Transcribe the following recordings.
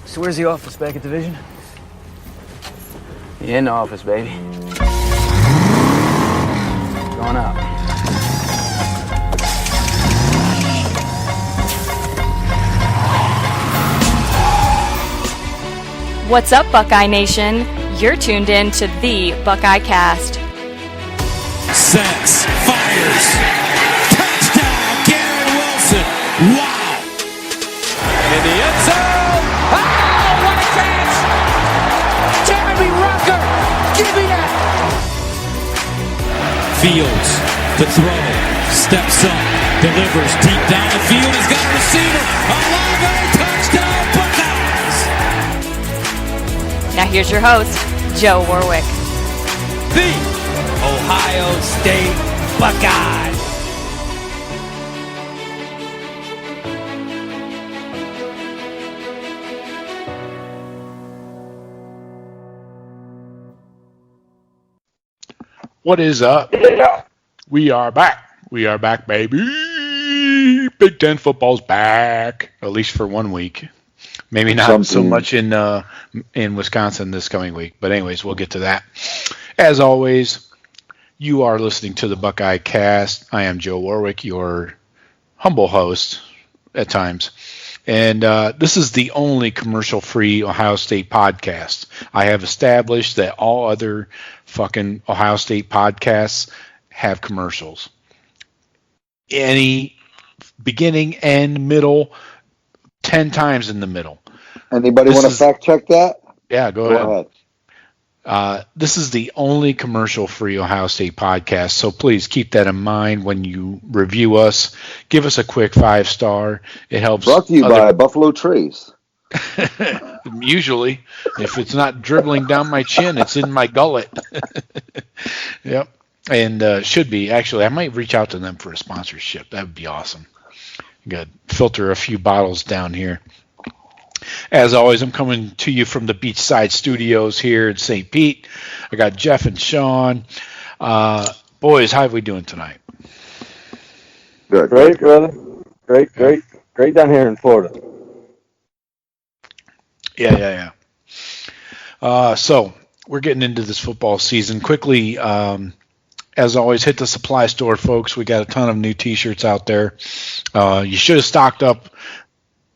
So where's the office? Back at division? In the office, baby. Going up. What's up, Buckeye Nation? You're tuned in to the Buckeye Cast. Sets, fires, touchdown, Garrett Wilson. Wow. In the end zone. Oh, what a catch. Jeremy Rucker, give me that. Fields, the throw, steps up, delivers deep down the field. He's got a receiver. Olave, touchdown, Buckeyes. Now here's your host, Joe Warwick. The Ohio State Buckeyes. What is up? Yeah. We are back. We are back, baby. Big Ten football's back, at least for 1 week. Maybe not so much in Wisconsin this coming week. But anyways, we'll get to that. As always, you are listening to the Buckeye Cast. I am Joe Warwick, your humble host at times. And this is the only commercial-free Ohio State podcast. I have established that all other fucking Ohio State podcasts have commercials. Any beginning, end, middle, 10 times in the middle. Anybody want to fact check that? Yeah, go ahead. This is the only commercial-free Ohio State podcast, so please keep that in mind when you review us. Give us a quick 5-star. It helps. Brought to you by Buffalo Trace. Usually, if it's not dribbling down my chin, it's in my gullet. Yep, and should be. Actually, I might reach out to them for a sponsorship. That would be awesome. Good. Filter a few bottles down here. As always, I'm coming to you from the Beachside Studios here in St. Pete. I got Jeff and Shawn. Boys, how are we doing tonight? Good. Great, brother. Great down here in Florida. Yeah. So we're getting into this football season quickly. As always, hit the supply store, folks. We got a ton of new T-shirts out there. You should have stocked up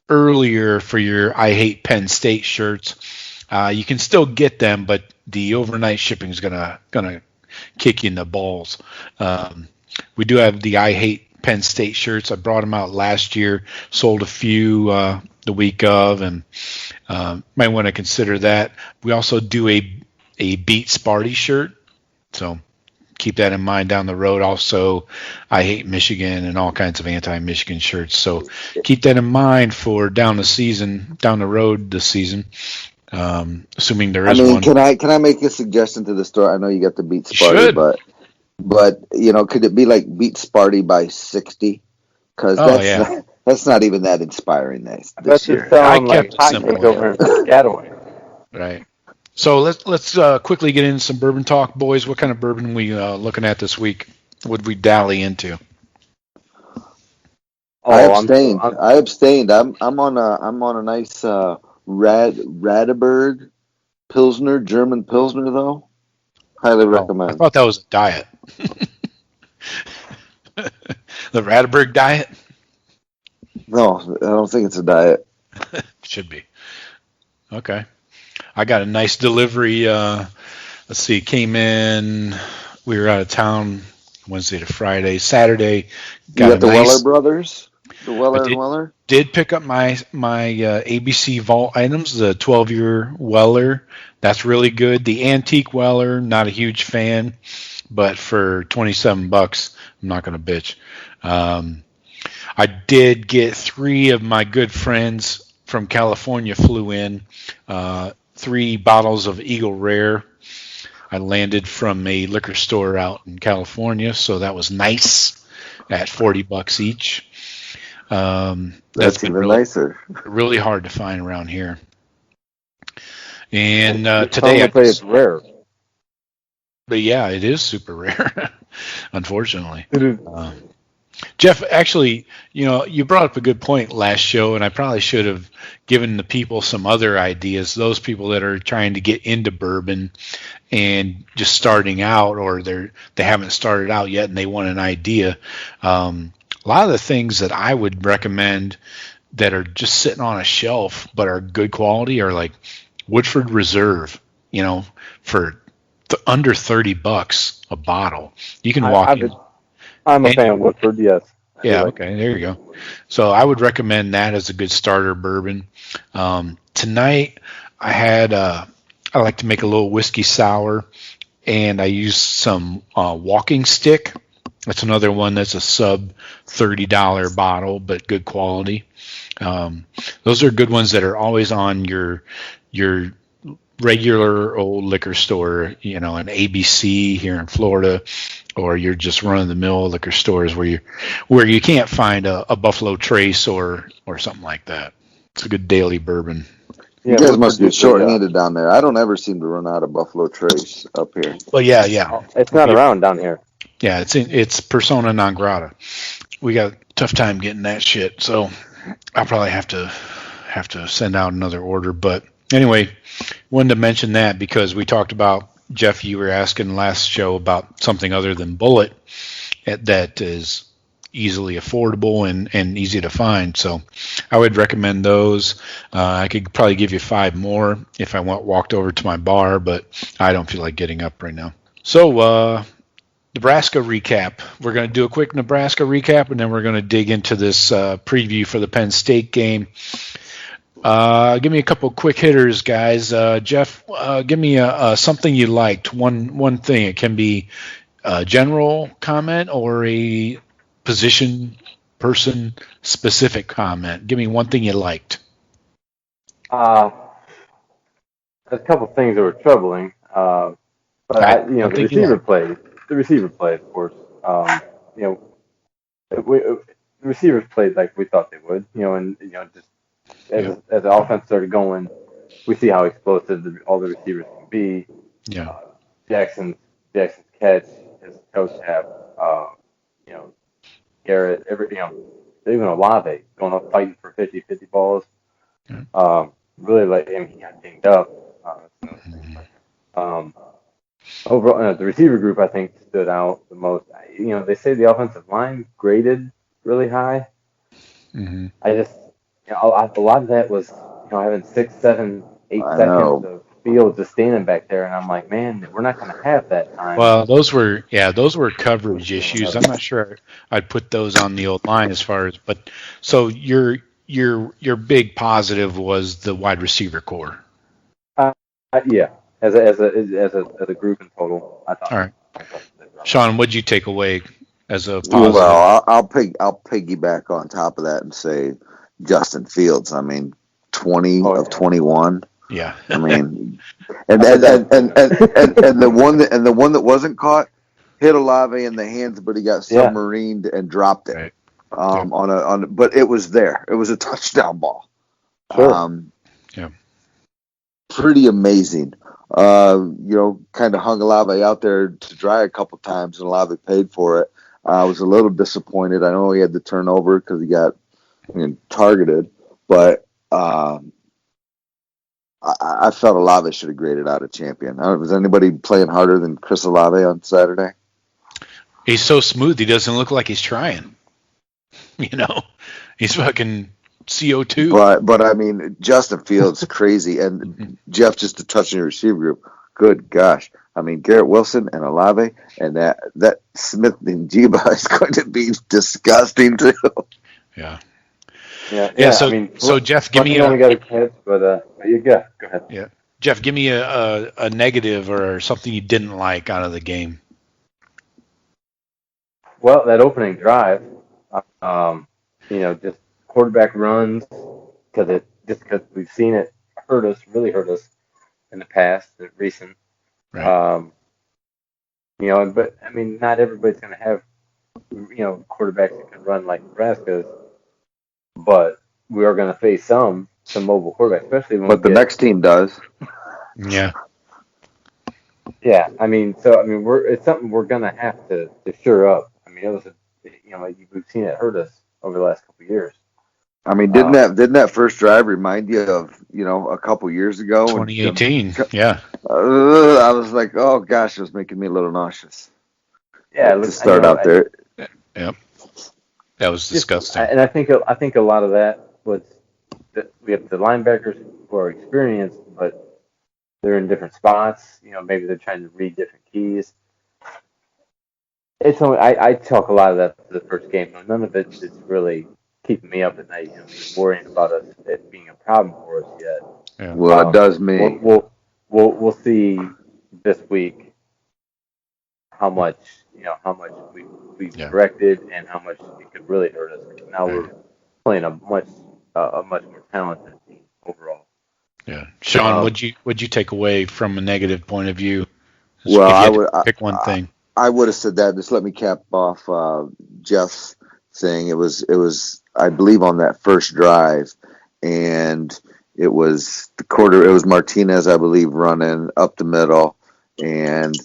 earlier for your I Hate Penn State shirts. You can still get them, but the overnight shipping is gonna kick you in the balls. We do have the I Hate Penn State shirts. I brought them out last year, sold a few the week of, and might want to consider that. We also do a Beat Sparty shirt, so keep that in mind down the road. Also, I Hate Michigan and all kinds of anti-Michigan shirts. So keep that in mind for down the road this season. Assuming there is one. Can I make a suggestion to the store? I know you got the Beat Sparty, but could it be like Beat Sparty by 60? Because that's not even that inspiring this year. I kept it simple over in Piscataway. Right. So let's quickly get into some bourbon talk, boys. What kind of bourbon are we looking at this week? What would we dally into? I abstained. I'm on a nice Radeberg Pilsner, German Pilsner though. Highly recommend. I thought that was a diet. The Radeberg diet? No, I don't think it's a diet. Should be. Okay. I got a nice delivery. Let's see, it came in. We were out of town Wednesday to Friday. Saturday, got the Weller brothers. The Weller and Weller. Did pick up my ABC Vault items. The 12-year Weller, that's really good. The antique Weller, not a huge fan, but for $27, I'm not going to bitch. I did get 3 of my good friends from California flew in. 3 bottles of Eagle Rare. I landed from a liquor store out in California, so that was nice at $40 each. That's even nicer. Really hard to find around here. And today it's rare. But yeah, it is super rare, unfortunately. It is. Jeff, actually, you brought up a good point last show, and I probably should have given the people some other ideas. Those people that are trying to get into bourbon and just starting out, or they haven't started out yet and they want an idea. A lot of the things that I would recommend that are just sitting on a shelf but are good quality are like Woodford Reserve, for under $30 a bottle. You can walk in. I'm a fan of Woodford, yes. Yeah, okay, there you go. So I would recommend that as a good starter bourbon. Tonight I like to make a little whiskey sour, and I use some walking stick. That's another one that's a sub $30 bottle, but good quality. Those are good ones that are always on your regular old liquor store, an ABC here in Florida, or you're just run-of-the-mill liquor stores where you can't find a Buffalo Trace or something like that. It's a good daily bourbon. You guys must be short-handed down there. I don't ever seem to run out of Buffalo Trace up here. Well, yeah. It's not around down here. Yeah, it's persona non grata. We got a tough time getting that shit, so I'll probably have to send out another order. But anyway, wanted to mention that because we talked about, Jeff, you were asking last show about something other than Bullet that is easily affordable and easy to find. So I would recommend those. I could probably give you 5 more if I walked over to my bar, but I don't feel like getting up right now. So Nebraska recap. We're going to do a quick Nebraska recap, and then we're going to dig into this preview for the Penn State game. Give me a couple quick hitters, guys. Jeff, give me something you liked. One thing. It can be a general comment or a person specific comment. Give me one thing you liked. There's a couple things that were troubling, but the receiver played, of course. The receivers played like we thought they would, just as the offense started going, we see how explosive all the receivers can be. Yeah. Jackson's catch, his coach have, Garrett, even Olave going up fighting for 50-50 balls. Yeah. Really he got dinged up. Overall, the receiver group I think stood out the most. They say the offensive line graded really high. Mm-hmm. I just, a lot of that was, having 6, 7, 8 seconds of field just standing back there, and I'm like, man, we're not going to have that time. Well, those were coverage issues. I'm not sure I'd put those on the old line but so your big positive was the wide receiver core. Yeah, as a group in total, I thought. All right, Shawn, what'd you take away as a positive? Well, I'll piggyback on top of that and say Justin Fields. I mean, 20 of 21. Yeah. I mean, and the one that wasn't caught hit Olave in the hands, but he got submarined and dropped it. Right. But it was there. It was a touchdown ball. Sure. Pretty amazing. Kind of hung Olave out there to dry a couple times, and Olave paid for it. I was a little disappointed. I know he had the turnover because he got targeted, but I felt Olave should have graded out a champion. Was anybody playing harder than Chris Olave on Saturday? He's so smooth, he doesn't look like he's trying. He's fucking CO2. But I mean, Justin Fields crazy, and Jeff, just to touch on your receiver group. Good gosh, I mean, Garrett Wilson and Olave, and that Smith and Jiba is going to be disgusting too. Yeah. Yeah. So Jeff, give me only got a catch, but you go ahead. Yeah, Jeff, give me a negative or something you didn't like out of the game. Well, that opening drive, just quarterback runs because we've seen it really hurt us in the past, the recent. Right. But I mean, not everybody's going to have quarterbacks that can run like Nebraska's. But we are going to face some mobile quarterbacks, especially when. But the next team does. Yeah. Yeah, it's something we're going to have to shore up. I mean, it was we've seen it hurt us over the last couple of years. I mean, didn't that first drive remind you of a couple years ago? 2018, yeah. I was like, oh gosh, it was making me a little nauseous. Yeah, to start out there. Yep, that was disgusting. And I think a lot of that was that we have the linebackers who are experienced, but they're in different spots. Maybe they're trying to read different keys. It's only I talk a lot of that for the first game. None of it is really keeping me up at night. Worrying about it being a problem for us yet. Yeah. Well, it does me. We'll see this week how much we've corrected and how much it could really hurt us. Now we're playing a much more talented team overall. Yeah, Shawn, what'd you take away from a negative point of view? Well, I would pick one thing. I would have said that. Just let me cap off Jeff's thing. It was I believe on that first drive, and it was it was Martinez, I believe, running up the middle, and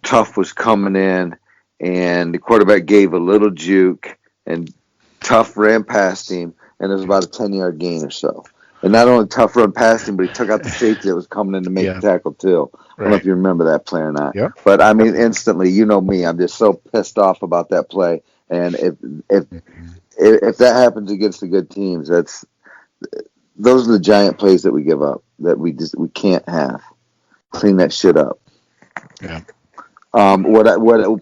Tough was coming in, and the quarterback gave a little juke, and Tough ran past him, and it was about a 10-yard gain or so. And not only Tough run past him, but he took out the safety that was coming in to make the tackle too. I don't know if you remember that play or not. Yep. But I mean, instantly, me, I'm just so pissed off about that play. And if that happens against the good teams, those are the giant plays that we give up that we can't have. Clean that shit up. Yeah.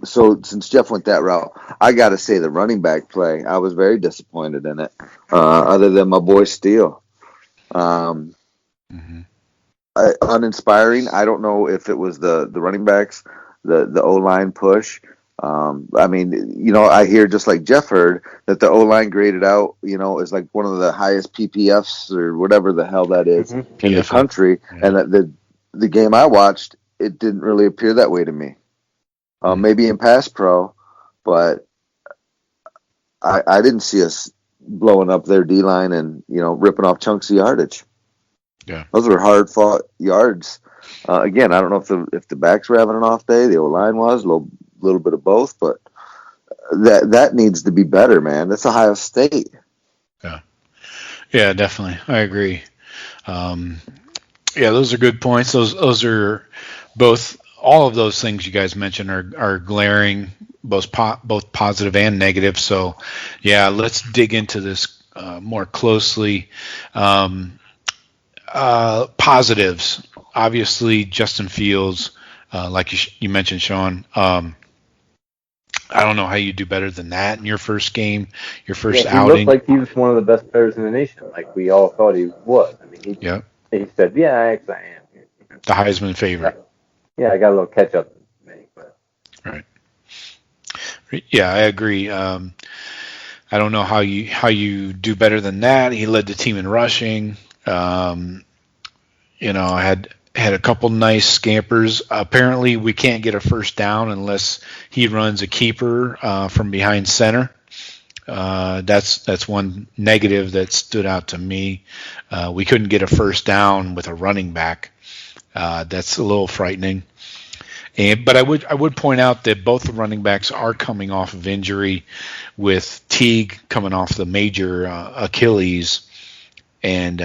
So since Jeff went that route, I got to say the running back play, I was very disappointed in it. Other than my boy Steele. Uninspiring. I don't know if it was the running backs, the O-line push. I mean, I hear just like Jeff heard that the O-line graded out, is like one of the highest PPFs or whatever the hell that is in the country. Yeah. And that the game I watched, it didn't really appear that way to me. Maybe in pass pro, but I didn't see us blowing up their D-line and, ripping off chunks of yardage. Yeah. Those were hard-fought yards. Again, I don't know if the backs were having an off day, the O-line was, a little bit of both, but that needs to be better, man. That's Ohio State. Yeah. Yeah, definitely. I agree. Those are good points. Those are both, all of those things you guys mentioned are glaring, both positive and negative. So, yeah, let's dig into this more closely. Positives, obviously, Justin Fields, like you mentioned, Shawn. I don't know how you do better than that in your first game, your first outing. He looked like he was one of the best players in the nation, like we all thought he was. I mean, he said, "Yeah, actually, I am." The Heisman favorite. Yeah, I got a little catch up to make, but. Right. Yeah, I agree. I don't know how you do better than that. He led the team in rushing. I had a couple nice scampers. Apparently, we can't get a first down unless he runs a keeper from behind center. That's one negative that stood out to me. We couldn't get a first down with a running back. That's a little frightening. But I would point out that both the running backs are coming off of injury, with Teague coming off the major Achilles, and.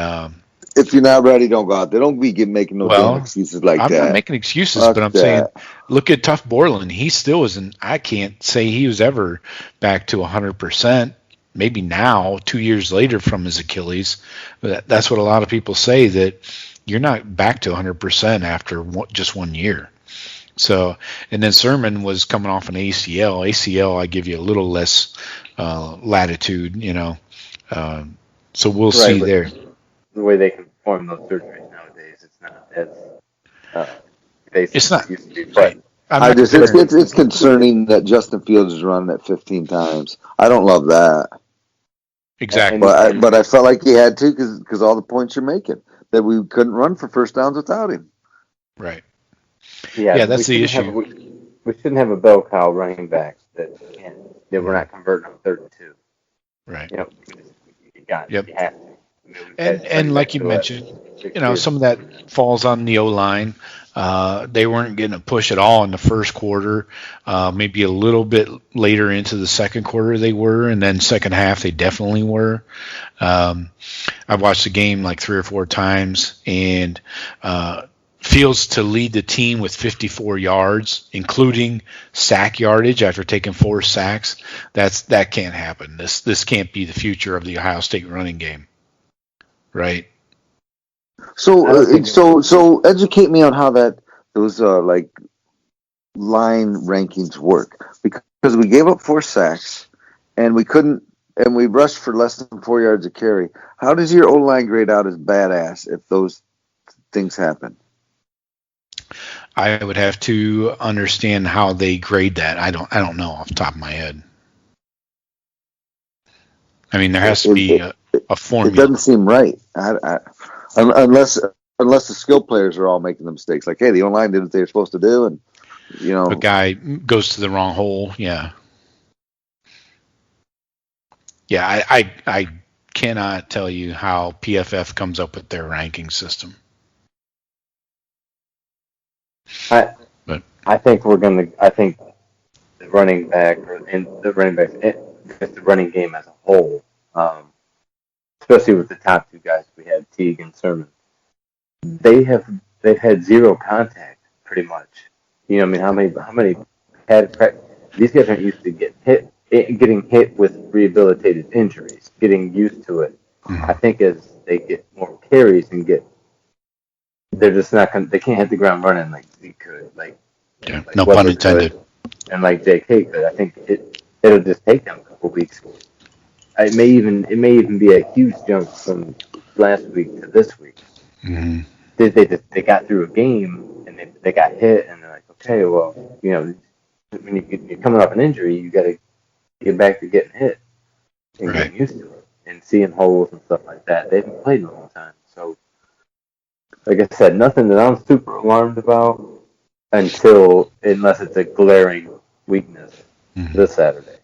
If you're not ready, don't go out there. Don't be making no damn excuses like that. I'm not making excuses, but I'm saying, look at Tough Borland. He still isn't. I can't say he was ever back to 100%. Maybe now, 2 years later from his Achilles. But that's what a lot of people say, that you're not back to 100% after just 1 year. So, and then Sermon was coming off an ACL. ACL, I give you a little less latitude, So we'll see there. The way they can perform those surgeries nowadays, it's not as basic it's not. As it used to be. But it's concerning that Justin Fields is running at 15 times. I don't love that. Exactly. But I felt like he had to because all the points you're making, that we couldn't run for first downs without him. Right. Yeah, that's the issue. We shouldn't have a bell cow running backs that we're not converting on 3rd and 2. Right. You have to. And like you mentioned, some of that falls on the O-line. They weren't getting a push at all in the first quarter. Maybe a little bit later into the second quarter they were, and then second half they definitely were. I watched the game like 3 or 4 times, and Fields to lead the team with 54 yards, including sack yardage after taking 4 sacks. That can't happen. This can't be the future of the Ohio State running game, right? So educate me on how those like line rankings work, because we gave up 4 sacks and we rushed for less than 4 yards a carry. How does your O-line grade out as badass if those things happen? I would have to understand how they grade that. I don't know off the top of my head. I mean, there has to be a formula. It doesn't seem right. Unless the skill players are all making the mistakes. Like, hey, the O-line did what they were supposed to do, and a guy goes to the wrong hole. Yeah. Yeah, I cannot tell you how PFF comes up with their ranking system. I think the running back the running game as a whole, especially with the top 2 guys we had, Teague and Sermon, they've had 0 contact pretty much. How many these guys aren't used to getting hit with rehabilitated injuries, getting used to it. Mm-hmm. I think as they get more carries and they're just not they can't hit the ground running like we could, no pun intended, and like JK could. I think it'll just take them a couple weeks. It may even be a huge jump from last week to this week. Mm-hmm. They got through a game and they got hit, and they're like, okay, well, when you're coming off an injury, you got to get back to getting hit and getting used to it and seeing holes and stuff like that. They haven't played in a long time, so like I said, nothing that I'm super alarmed about unless it's a glaring weakness this Saturday.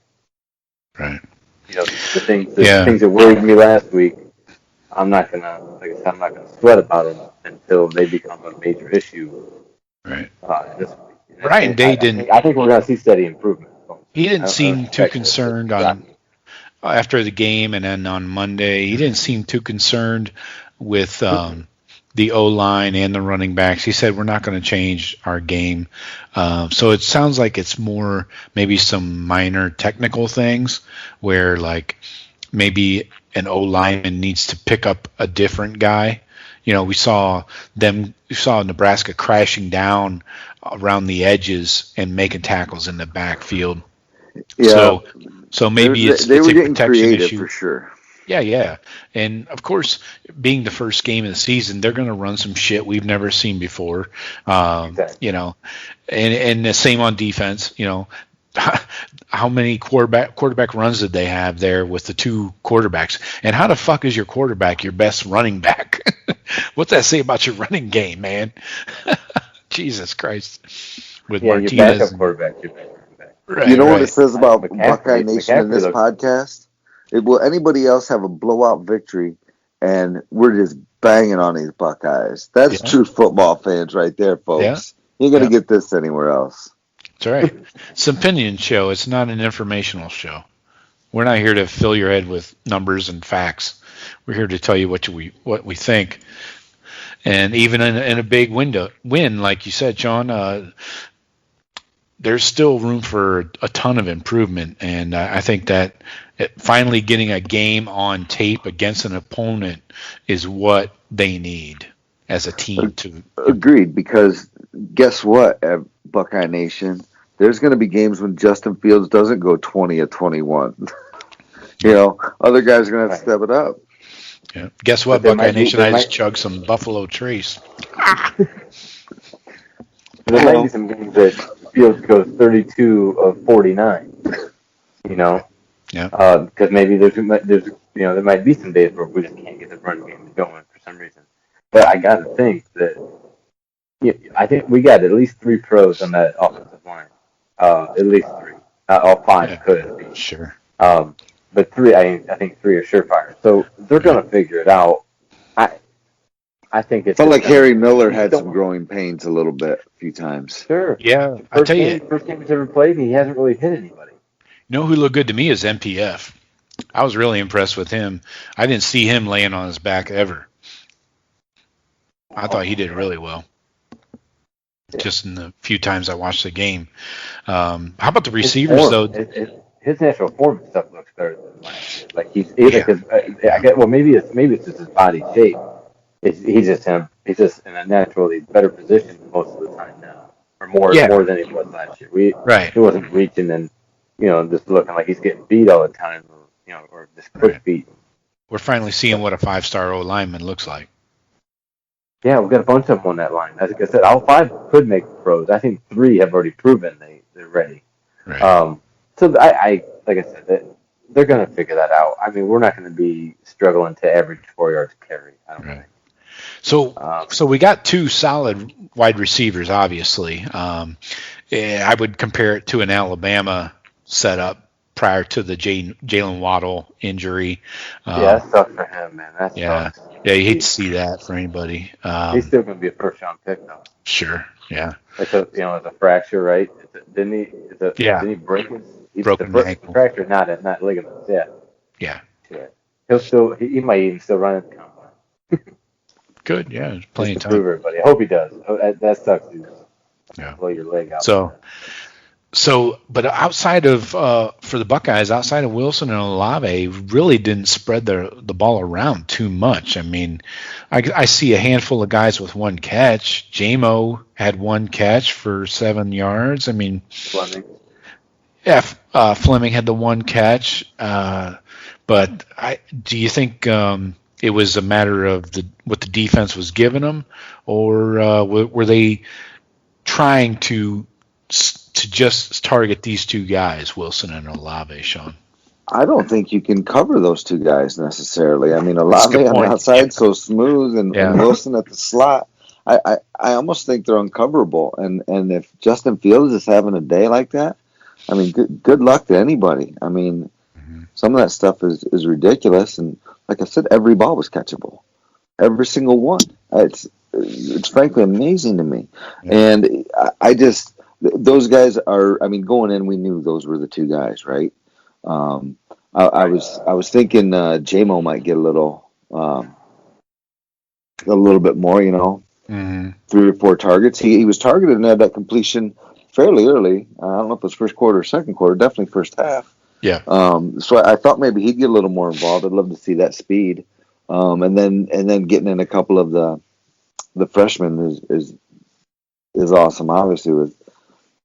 Right. The things that worried me last week, I'm not gonna sweat about them until they become a major issue. Right. This week. Ryan Day didn't. I think we're gonna see steady improvement. He didn't seem too concerned after the game, and then on Monday, he didn't seem too concerned with the O-line and the running backs. He said, we're not going to change our game. So it sounds like it's more maybe some minor technical things where like maybe an O-lineman needs to pick up a different guy. We saw Nebraska crashing down around the edges and making tackles in the backfield. Yeah. So maybe it's a protection issue for sure. Yeah. And, of course, being the first game of the season, they're going to run some shit we've never seen before, exactly. And the same on defense, how many quarterback runs did they have there with the 2 quarterbacks? And how the fuck is your quarterback your best running back? What's that say about your running game, man? Jesus Christ. With Martinez. Your backup quarterback, your backup quarterback. Right, what it says about Buckeye Nation in this podcast? Will anybody else have a blowout victory, and we're just banging on these Buckeyes? That's true football fans right there, folks. Yeah. You're going to get this anywhere else. That's right. It's an opinion show. It's not an informational show. We're not here to fill your head with numbers and facts. We're here to tell you what we think. And even in a big win, like you said, Shawn, there's still room for a ton of improvement. And I think that finally getting a game on tape against an opponent is what they need as a team to. Agreed, because guess what, at Buckeye Nation, there's going to be games when Justin Fields doesn't go 20 of 21. Other guys are going to have to step it up. Yeah. Guess what, Buckeye Nation? I just chugged some Buffalo Trace. There might be some games that Fields goes 32 of 49. Yeah. Because maybe there might be some days where we just can't get the run game going for some reason. But I got to think that I think we got at least 3 pros on that offensive line. At least 3. All 5 could be. Sure. but three, I think three are surefire. So they're going to figure it out. I think it's felt like Harry Miller had some growing pains a little bit, a few times. Sure. Yeah, I tell you, first game he's ever played, he hasn't really hit anybody. You know who looked good to me is MPF. I was really impressed with him. I didn't see him laying on his back ever. I thought he did really well. Just in the few times I watched the game. How about the receivers though? His natural form and stuff looks better than last year. Like he's I get maybe it's just his body shape. He's just in a naturally better position most of the time now, or more than he was last year. He wasn't reaching and just looking like he's getting beat all the time, or just quick beat. We're finally seeing what a 5-star O lineman looks like. Yeah, we've got a bunch of them on that line. As I said, all 5 could make pros. I think 3 have already proven they're ready. Right. So I like I said, they're going to figure that out. I mean, we're not going to be struggling to average 4 yards carry. I don't think. So we got 2 solid wide receivers, obviously. I would compare it to an Alabama setup prior to the Jalen Waddle injury. That sucks for him, man. That sucks. Yeah, you hate to see that for anybody. He's still going to be a first-round pick, though. Sure, yeah. It's a fracture, right? Didn't he break his? Broken ankle. Fracture, not ligaments. Yeah. He might even still run at the combine. Good, yeah. Plenty of time. Prove everybody. I hope he does. That sucks, dude. Yeah. Blow your leg out. But outside of for the Buckeyes, outside of Wilson and Olave, really didn't spread the ball around too much. I mean, I see a handful of guys with 1 catch. J-Mo had 1 catch for 7 yards. I mean, Fleming. Yeah, Fleming had the 1 catch. But do you think it was a matter of what the defense was giving them, or were they trying to just target these 2 guys, Wilson and Olave, Shawn? I don't think you can cover those 2 guys necessarily. I mean, Olave on the outside so smooth, and Wilson at the slot. I almost think they're uncoverable. And if Justin Fields is having a day like that, I mean, good luck to anybody. I mean, some of that stuff is ridiculous. And like I said, every ball was catchable, every single one. It's frankly amazing to me. And I just. Those guys are. I mean, going in, we knew those were the 2 guys, right? I was thinking J-Mo might get a little bit more, 3 or 4 targets. He was targeted and had that completion fairly early. I don't know if it was first quarter or second quarter. Definitely first half. Yeah. So I thought maybe he'd get a little more involved. I'd love to see that speed. And then getting in a couple of the freshmen is awesome. Obviously with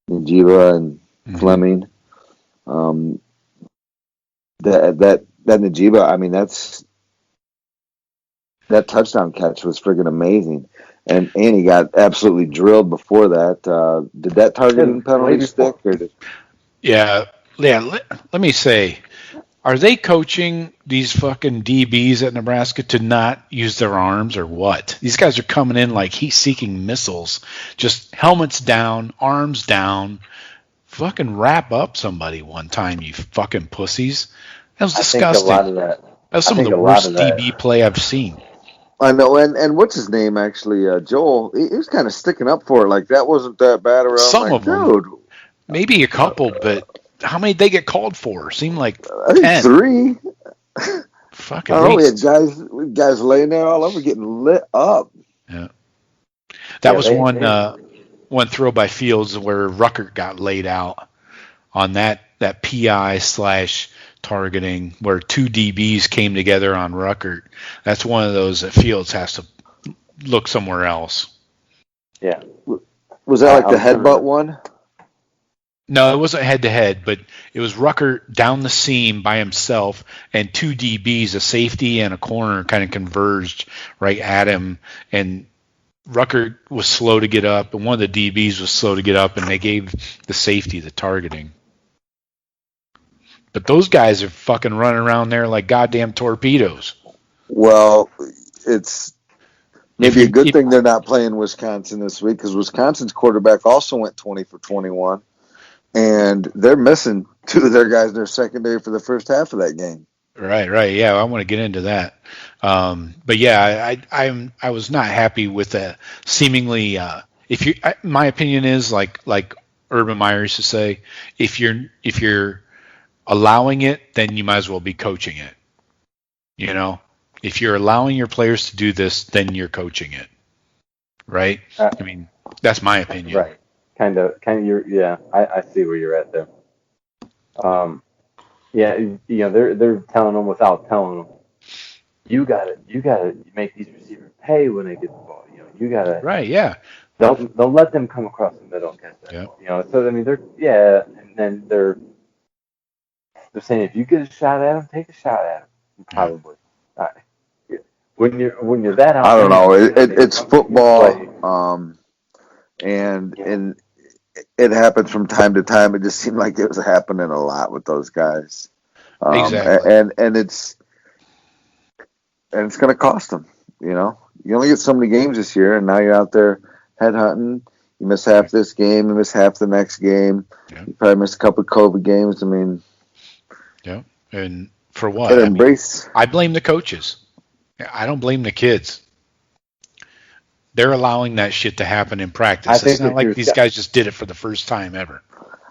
Najiba and Fleming, that Najiba, I mean, that touchdown catch was friggin' amazing, and he got absolutely drilled before that. Did that targeting penalty stick, or did? Yeah. Let me say, are they coaching these fucking DBs at Nebraska to not use their arms or what? These guys are coming in like heat-seeking missiles, just helmets down, arms down. Fucking wrap up somebody one time, you fucking pussies. That was disgusting. I think a lot of that. That was some of the worst DB play I've seen. I know, and what's his name actually? Joel. He was kind of sticking up for it, like that wasn't that bad around. Some of them, dude. Maybe a couple, but how many did they get called for? Seemed like I think 3. Fucking. Oh, we had guys laying there all over, getting lit up. Yeah, that was one throw by Fields where Ruckert got laid out on that PI / targeting where 2 DBs came together on Ruckert. That's one of those that Fields has to look somewhere else. Yeah. Was that like the headbutt one? No, it wasn't head-to-head, but it was Ruckert down the seam by himself, and 2 DBs, a safety and a corner, kind of converged right at him, and Ruckert was slow to get up, and one of the DBs was slow to get up, and they gave the safety the targeting. But those guys are fucking running around there like goddamn torpedoes. Well, it's maybe a good thing they're not playing Wisconsin this week, because Wisconsin's quarterback also went 20 for 21, and they're missing two of their guys in their secondary for the first half of that game. Right. Yeah, I want to get into that. But yeah, I was not happy with the seemingly. My opinion is like Urban Meyer used to say, if you're allowing it, then you might as well be coaching it. You know, if you're allowing your players to do this, then you're coaching it. Right? I mean, that's my opinion. Right. Kind of. I see where you're at there. Yeah, they're telling them without telling them. You gotta make these receivers pay when they get the ball. You gotta. Right. Yeah. Don't let them come across the middle and catch that. Yep. So I mean, and then they're saying if you get a shot at them, take a shot at them. Probably. When you're that out. I don't know. It's football. And it happens from time to time. It just seemed like it was happening a lot with those guys. Exactly. And it's going to cost them. You only get so many games this year, and now you're out there headhunting. You miss half this game, you miss half the next game. Yeah. You probably miss a couple of COVID games. I mean, yeah. And for what? I blame the coaches. I don't blame the kids. They're allowing that shit to happen in practice. It's not like these guys just did it for the first time ever.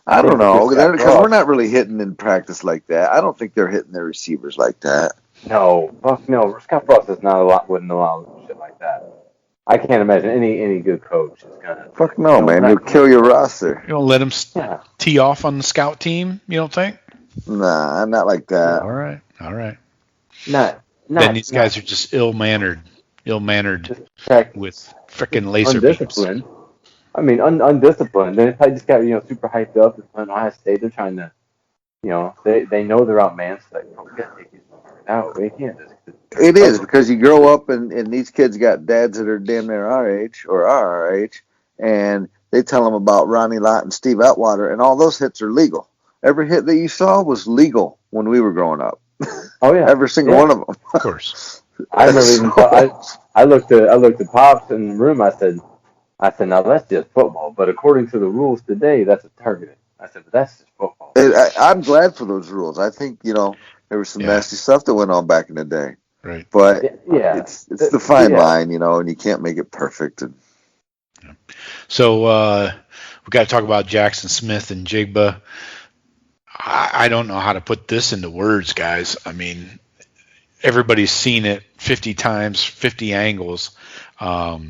I don't know, because we're not really hitting in practice like that. I don't think they're hitting their receivers like that. No. Scott Frost wouldn't allow shit like that. I can't imagine any good coach is gonna. Fuck no, man! He'll kill your roster. You don't let him tee off on the scout team. You don't think? Nah, not like that. All right. Then these guys are just ill-mannered with freaking laser undisciplined. beams. I mean, undisciplined. They probably just got super hyped up. It's on Ohio State. They're trying to, they know they're outmanned. So we got to take these numbers out. We can't just. It is because you grow up and these kids got dads that are damn near our age or are our age, and they tell them about Ronnie Lott and Steve Atwater, and all those hits are legal. Every hit that you saw was legal when we were growing up. Oh yeah, every single one of them. Of course. I remember I looked at Pops in the room. I said, now that's just football. But according to the rules today, that's a targeting. I said, but that's just football. I'm glad for those rules. I think there was some nasty stuff that went on back in the day. Right. But it's the fine line, and you can't make it perfect. So we got to talk about Jackson Smith and Jigba. I don't know how to put this into words, guys. I mean, everybody's seen it 50 times, 50 angles. How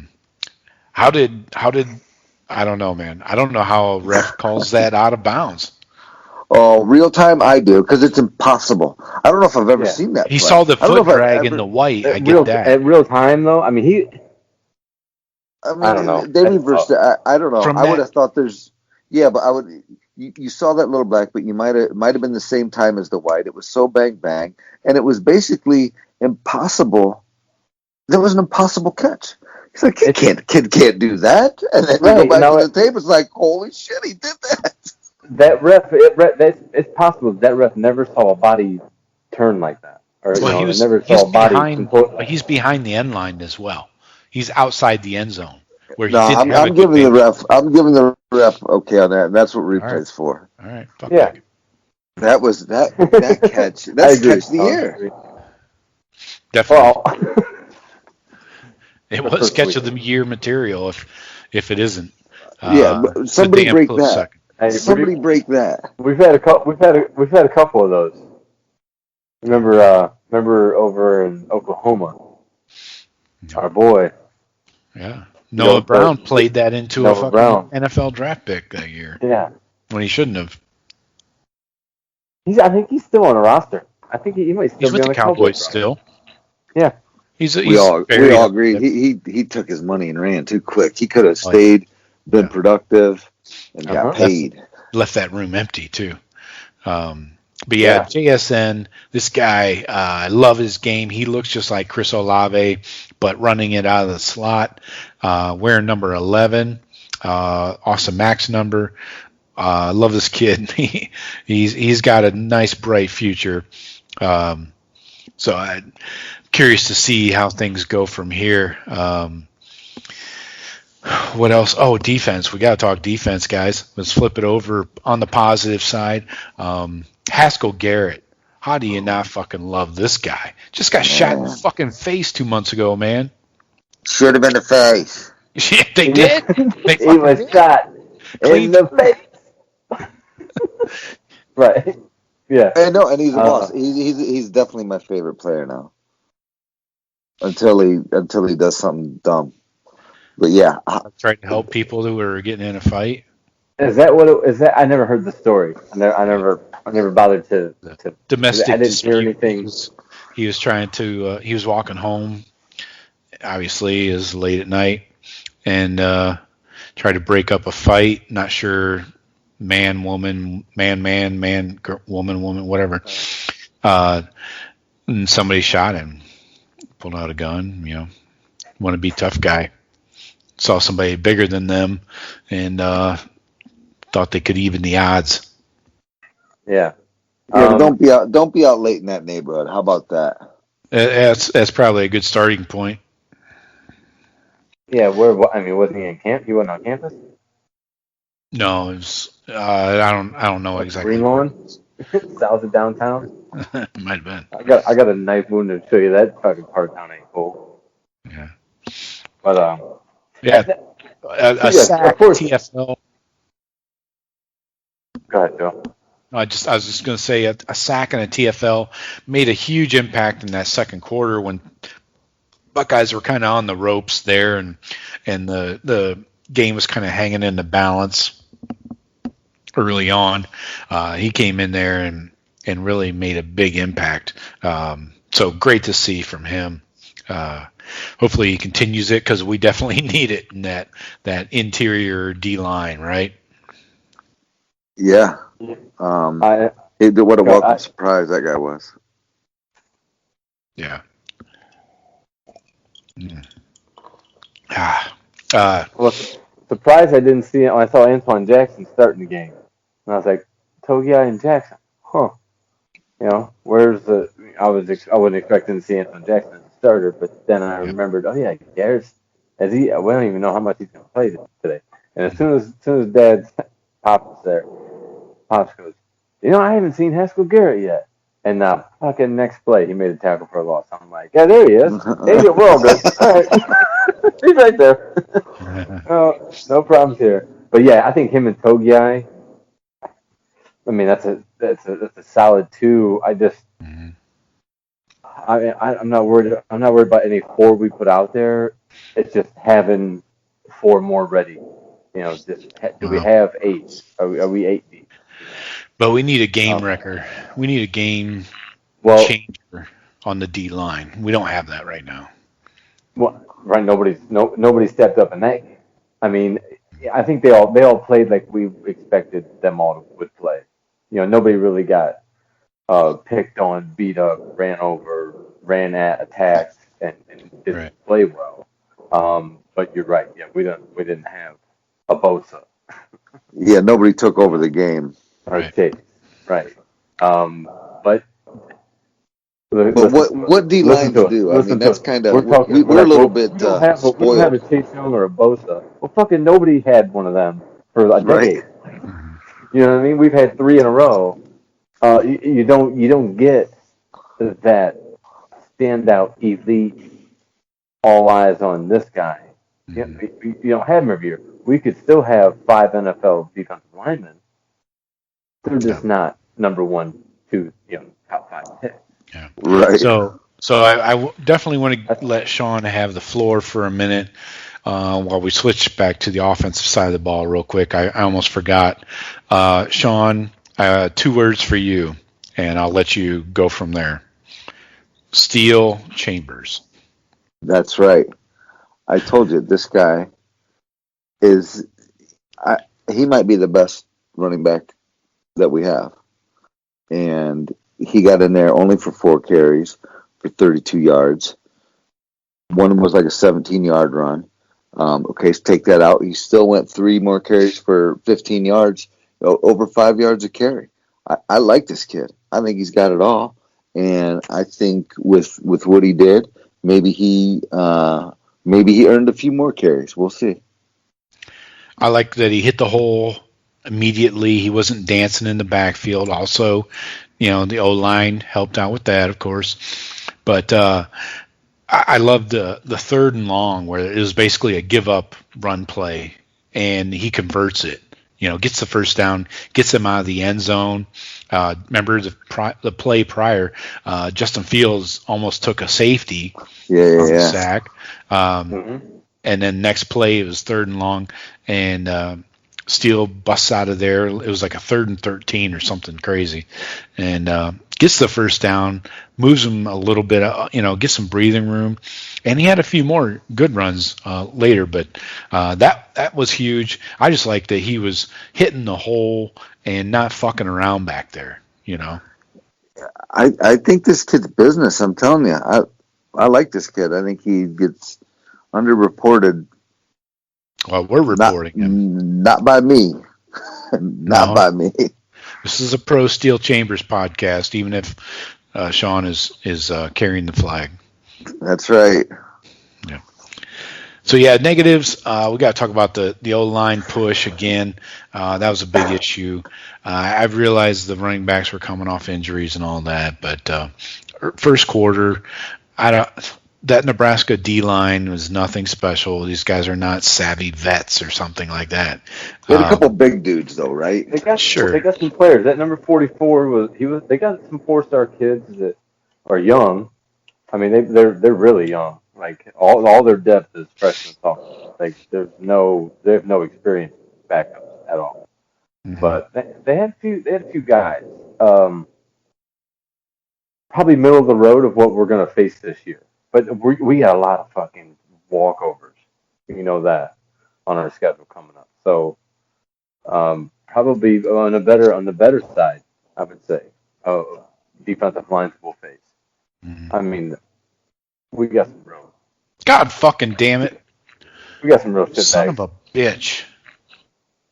did I don't know, man. I don't know how a ref calls that out of bounds. Oh, real time, I do, because it's impossible. I don't know if I've ever seen that. He saw the foot drag in the white. I get that. At real time, though, I mean, I don't know. They reversed it. I don't know. I would have thought but you saw that little black, but it might have been the same time as the white. It was so bang, and it was basically impossible. There was an impossible catch. He's like, kid can't do that. And then you go back to the tape, it's like, holy shit, he did that. That ref, it's possible that ref never saw a body turn like that. Or he's behind the end line as well. He's outside the end zone. I'm giving the ref okay on that, and that's what replay's for. All right. That was that catch. That's catch of the year. Definitely. It was catch of the year material. If it isn't, but somebody break that. Hey, somebody break that. We've had a couple of those. Remember over in Oklahoma, our boy. Yeah. Noah Brown played that into a fucking NFL draft pick that year. Yeah. When he shouldn't have. I think he's still on a roster. I think he might still be on the Cowboys still. Yeah. We all agreed. He took his money and ran too quick. He could have stayed, been productive, and got paid. Left that room empty too. But JSN, this guy, I love his game. He looks just like Chris Olave, but running it out of the slot, wearing number 11, awesome max number. I love this kid. He's got a nice, bright future. So I'm curious to see how things go from here. What else? Oh, defense. We got to talk defense, guys. Let's flip it over on the positive side. Haskell Garrett. How do you not fucking love this guy? Just got shot in the fucking face 2 months ago, man. Should have been the face. Yeah, they did. He was shot in the face. Right. Yeah. And no, and he's a boss. He's definitely my favorite player now. Until he does something dumb. But yeah, trying to help people who are getting in a fight. Is that what it is? That I never heard the story. I never bothered to domestic. I didn't hear anything. He was trying to. He was walking home. Obviously, it was late at night, and tried to break up a fight. Not sure, man, woman, woman, whatever. And somebody shot him. Pulled out a gun. Want to be tough guy. Saw somebody bigger than them, and thought they could even the odds. Yeah. Don't be out late in that neighborhood. How about that? That's probably a good starting point. Yeah. Wasn't he in camp? He wasn't on campus. No, it was. I don't know exactly. Greenlawn, south of downtown. Might have been. I got a knife wound to show you that fucking part of town ain't cool. Yeah. But yeah. A sack TFL. Go ahead, Joe. I was just going to say a sack and a TFL made a huge impact in that second quarter when Buckeyes were kind of on the ropes there, and the game was kind of hanging in the balance early on. He came in there and really made a big impact. So great to see from him. Hopefully he continues it because we definitely need it in that interior D line, right? Yeah. What a welcome surprise that guy was. Yeah. Well, surprised I didn't see it when I saw Antoine Jackson starting the game. And I was like, Togiai and Jackson, huh? Where's the? I wasn't expecting to see Antoine Jackson as a starter, but then I remembered, oh yeah, Garrett's we don't even know how much he's going to play today. And as soon as Dad's Pop was there, Pops goes, I haven't seen Haskell Garrett yet. And now, fucking next play, he made a tackle for a loss. I'm like, yeah, there he is. We're all good. All right. He's right there. No problems here. But yeah, I think him and Togiai, that's a solid two. I'm not worried about any four we put out there. It's just having four more ready. Do we have eight? Are we 8 deep? But we need a game wrecker. We need a game changer on the D line. We don't have that right now. Well, right. Nobody stepped up in that game. I think they all played like we expected them all would play. Nobody really got picked on, beat up, ran over, ran at, attacked, and didn't play well. But you're right. Yeah, we didn't have a Bosa. Yeah, nobody took over the game. Right. Right. But what D lines do? That's kind of we're a little bit spoiled. We don't have a Chase Young or a Bosa. Well, fucking nobody had one of them for a decade. You know what I mean? We've had 3 in a row. You don't get that standout elite, all eyes on this guy. You don't have him every year. We could still have 5 NFL defensive linemen. They're just not number 1, 2, top 5 picks. Yeah. Right. So I definitely want to let Shawn have the floor for a minute while we switch back to the offensive side of the ball real quick. I almost forgot. Shawn, 2 words for you, and I'll let you go from there. Steele Chambers. That's right. I told you, this guy he might be the best running back that we have. And he got in there only for 4 carries for 32 yards. One was like a 17-yard run. So take that out. He still went 3 more carries for 15 yards, over 5 yards a carry. I like this kid. I think he's got it all. And I think with what he did, maybe he earned a few more carries. We'll see. I like that he hit the hole immediately. He wasn't dancing in the backfield. Also, the O-line helped out with that, of course. But I loved the 3rd and long where it was basically a give-up run play, and he converts it. Gets the first down, gets him out of the end zone. Remember the play prior, Justin Fields almost took a safety on the sack. And then next play, it was 3rd and long, and Steele busts out of there. It was like a 3rd and 13 or something crazy, and gets the first down, moves him a little bit, gets some breathing room, and he had a few more good runs later. But that was huge. I just like that he was hitting the hole and not fucking around back there. I think this kid's business. I'm telling you, I like this kid. I think he gets underreported. Well, we're reporting him. Not by me. Not by me. This is a pro Steel Chambers podcast, even if Shawn is carrying the flag. That's right. Yeah. So, negatives. We got to talk about the O-line push again. That was a big issue. I've realized the running backs were coming off injuries and all that, but first quarter, that Nebraska D-line was nothing special. These guys are not savvy vets or something like that. They had a couple big dudes, though, right? They got some players. That number 44 They got some 4-star kids that are young. I mean, they're really young. Like all their depth is freshman sophomore. Like they have no experience backups at all. Mm-hmm. But they had a few guys. Probably middle of the road of what we're gonna face this year. But we got a lot of fucking walkovers, that, on our schedule coming up. So probably on the better side, I would say, defensive lines will face. Mm-hmm. I mean, we got some real. God fucking damn it! We got some real shit. Son of a bitch!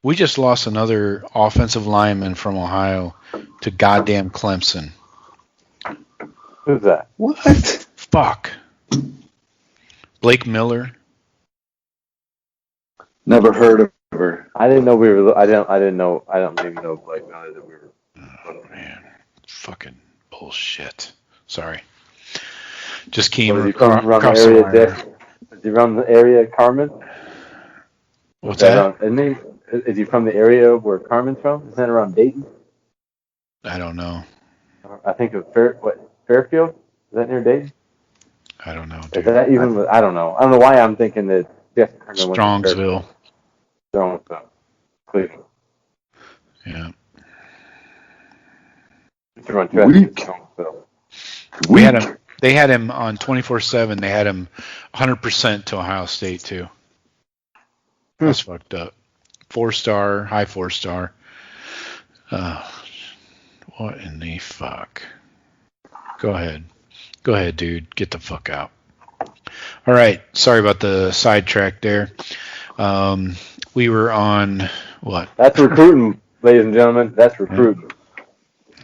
We just lost another offensive lineman from Ohio to goddamn Clemson. Who's that? What? Fuck. Blake Miller. Never heard of her. I didn't know we were. I don't even know Blake Miller that we were. Oh man, fucking bullshit. Sorry. Just came across the wire. Is he from the area of Carmen? What's that? Is he from the area where Carmen's from? Is that around Dayton? I don't know. I think it was Fairfield. Is that near Dayton? I don't know. Dude. Is that even? I don't know. I don't know why I'm thinking that Jeff Strongsville. Cleveland. Yeah. We had him. They had him on 24/7. They had him 100% to Ohio State too. That's fucked up. 4-star, high 4-star. What in the fuck? Go ahead, dude. Get the fuck out. All right. Sorry about the sidetrack there. We were on what? That's recruiting, ladies and gentlemen. That's recruiting.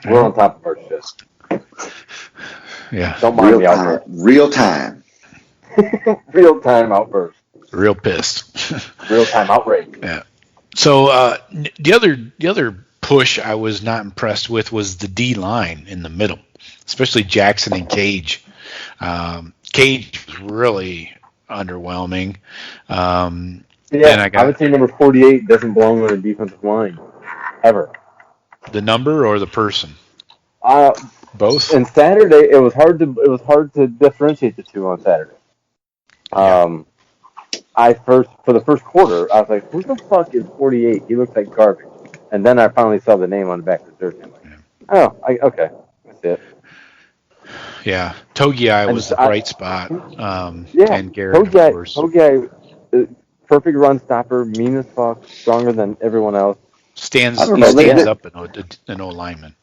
Yeah. We're on top of our shit. Yeah. Don't mind me out there. Real time. Real time outburst. Real pissed. Real time outrage. Yeah. So the other push I was not impressed with was the D line in the middle, especially Jackson and Cage. Cage was really underwhelming. I would say number 48 doesn't belong on the defensive line ever. The number or the person? Both. And Saturday, it was hard to differentiate the two on Saturday. For the first quarter, I was like, "Who the fuck is 48? He looks like garbage." And then I finally saw the name on the back of the jersey. I'm like, okay, that's it. Yeah, Togiai was the bright spot. And Garrett, of course. Togiai, perfect run stopper, mean as fuck, stronger than everyone else. Stands up an O lineman.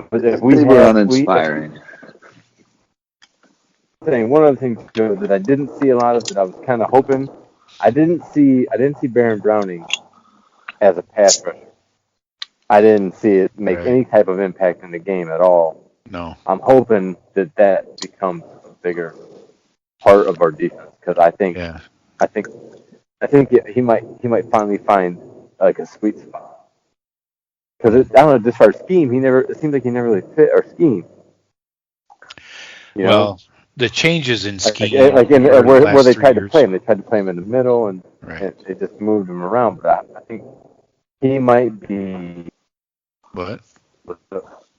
But if we were uninspiring. One of the things that I didn't see a lot of that I was kind of hoping. I didn't see Baron Browning as a pass rusher. I didn't see it make any type of impact in the game at all. No. I'm hoping that becomes a bigger part of our defense because I think I think he might finally find like a sweet spot. Because I don't know, just for scheme, it seems like he never really fit our scheme. Well, the changes in scheme, where they tried to play him, in the middle, and they just moved him around. But I think he might be what,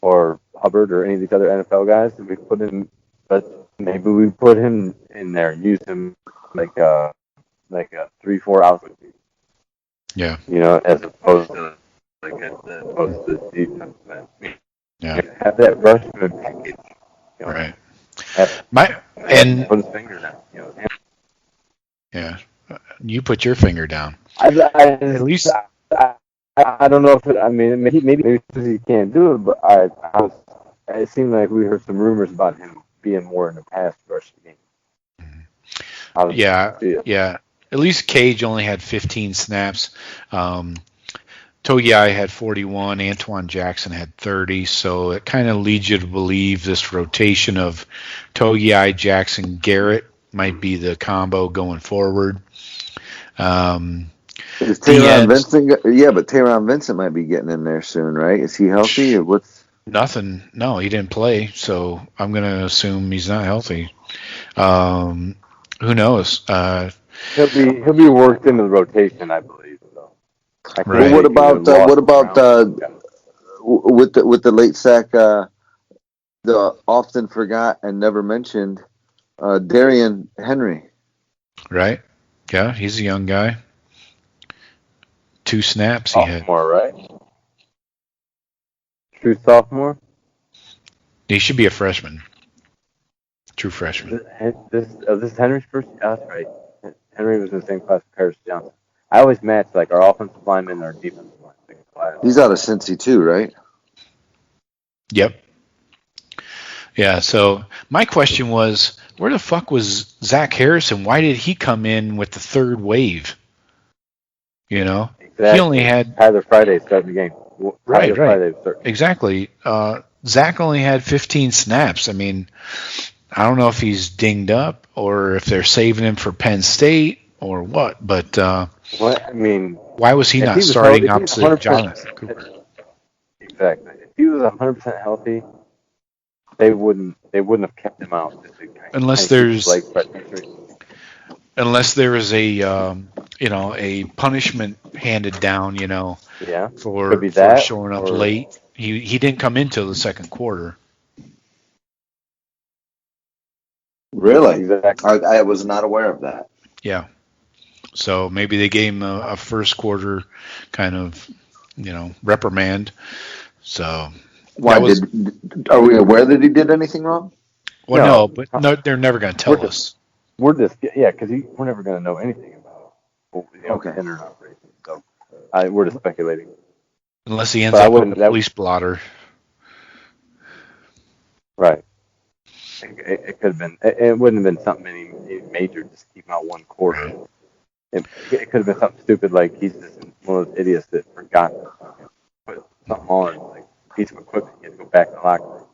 or Hubbard or any of these other NFL guys that we put in. But maybe we put him in there and use him like a 3-4 outlet. Yeah. As opposed to the defense. Yeah. Have that rushman package. Right. And put his finger down. Yeah. You put your finger down. At least I don't know if maybe he can't do it, but it seemed like we heard some rumors about him being more in the pass rush game. Yeah. At least Cage only had 15 snaps. Togiai had 41. Antoine Jackson had 30. So it kind of leads you to believe this rotation of Togiai, Jackson, Garrett might be the combo going forward. Is Taron Vincent? Yeah, but Taron Vincent might be getting in there soon, right? Is he healthy or what's? Nothing. No, he didn't play, so I'm going to assume he's not healthy. Who knows? He'll be worked into the rotation, I believe. So. Right. Well, what about with the late sack? The often forgot and never mentioned Darian Henry. Right. Yeah, he's a young guy. 2 snaps he had. Sophomore, right? True sophomore? He should be a freshman. True freshman. This is Henry's first? Oh, that's right. Henry was in the same class with Paris Johnson. I always match like our offensive lineman and our defensive lineman. He's out of Cincy too, right? Yep. Yeah, so my question was, where the fuck was Zach Harrison? Why did he come in with the third wave? Exactly. He only had Tyler Friday starting the game. Right. Exactly. Zach only had 15 snaps. I mean, I don't know if he's dinged up or if they're saving him for Penn State or what, but why was he not starting opposite Jonathan Cooper? Exactly. If he was 100% healthy, they wouldn't have kept him out. Unless there is a punishment handed down, for showing up late. He didn't come in till the second quarter. Really? Exactly. I was not aware of that. Yeah. So maybe they gave him a first quarter kind of, reprimand. So are we aware that he did anything wrong? Well, no, they're never going to tell us. We're just because we're never going to know anything about tender operation. So we're just speculating. Unless he ends up with a police blotter. Right. It could have been. It wouldn't have been something any major. Just keep him out one quarter. It could have been something stupid like he's just one of those idiots that forgot to put something on, like a piece of equipment. He had to go back in the locker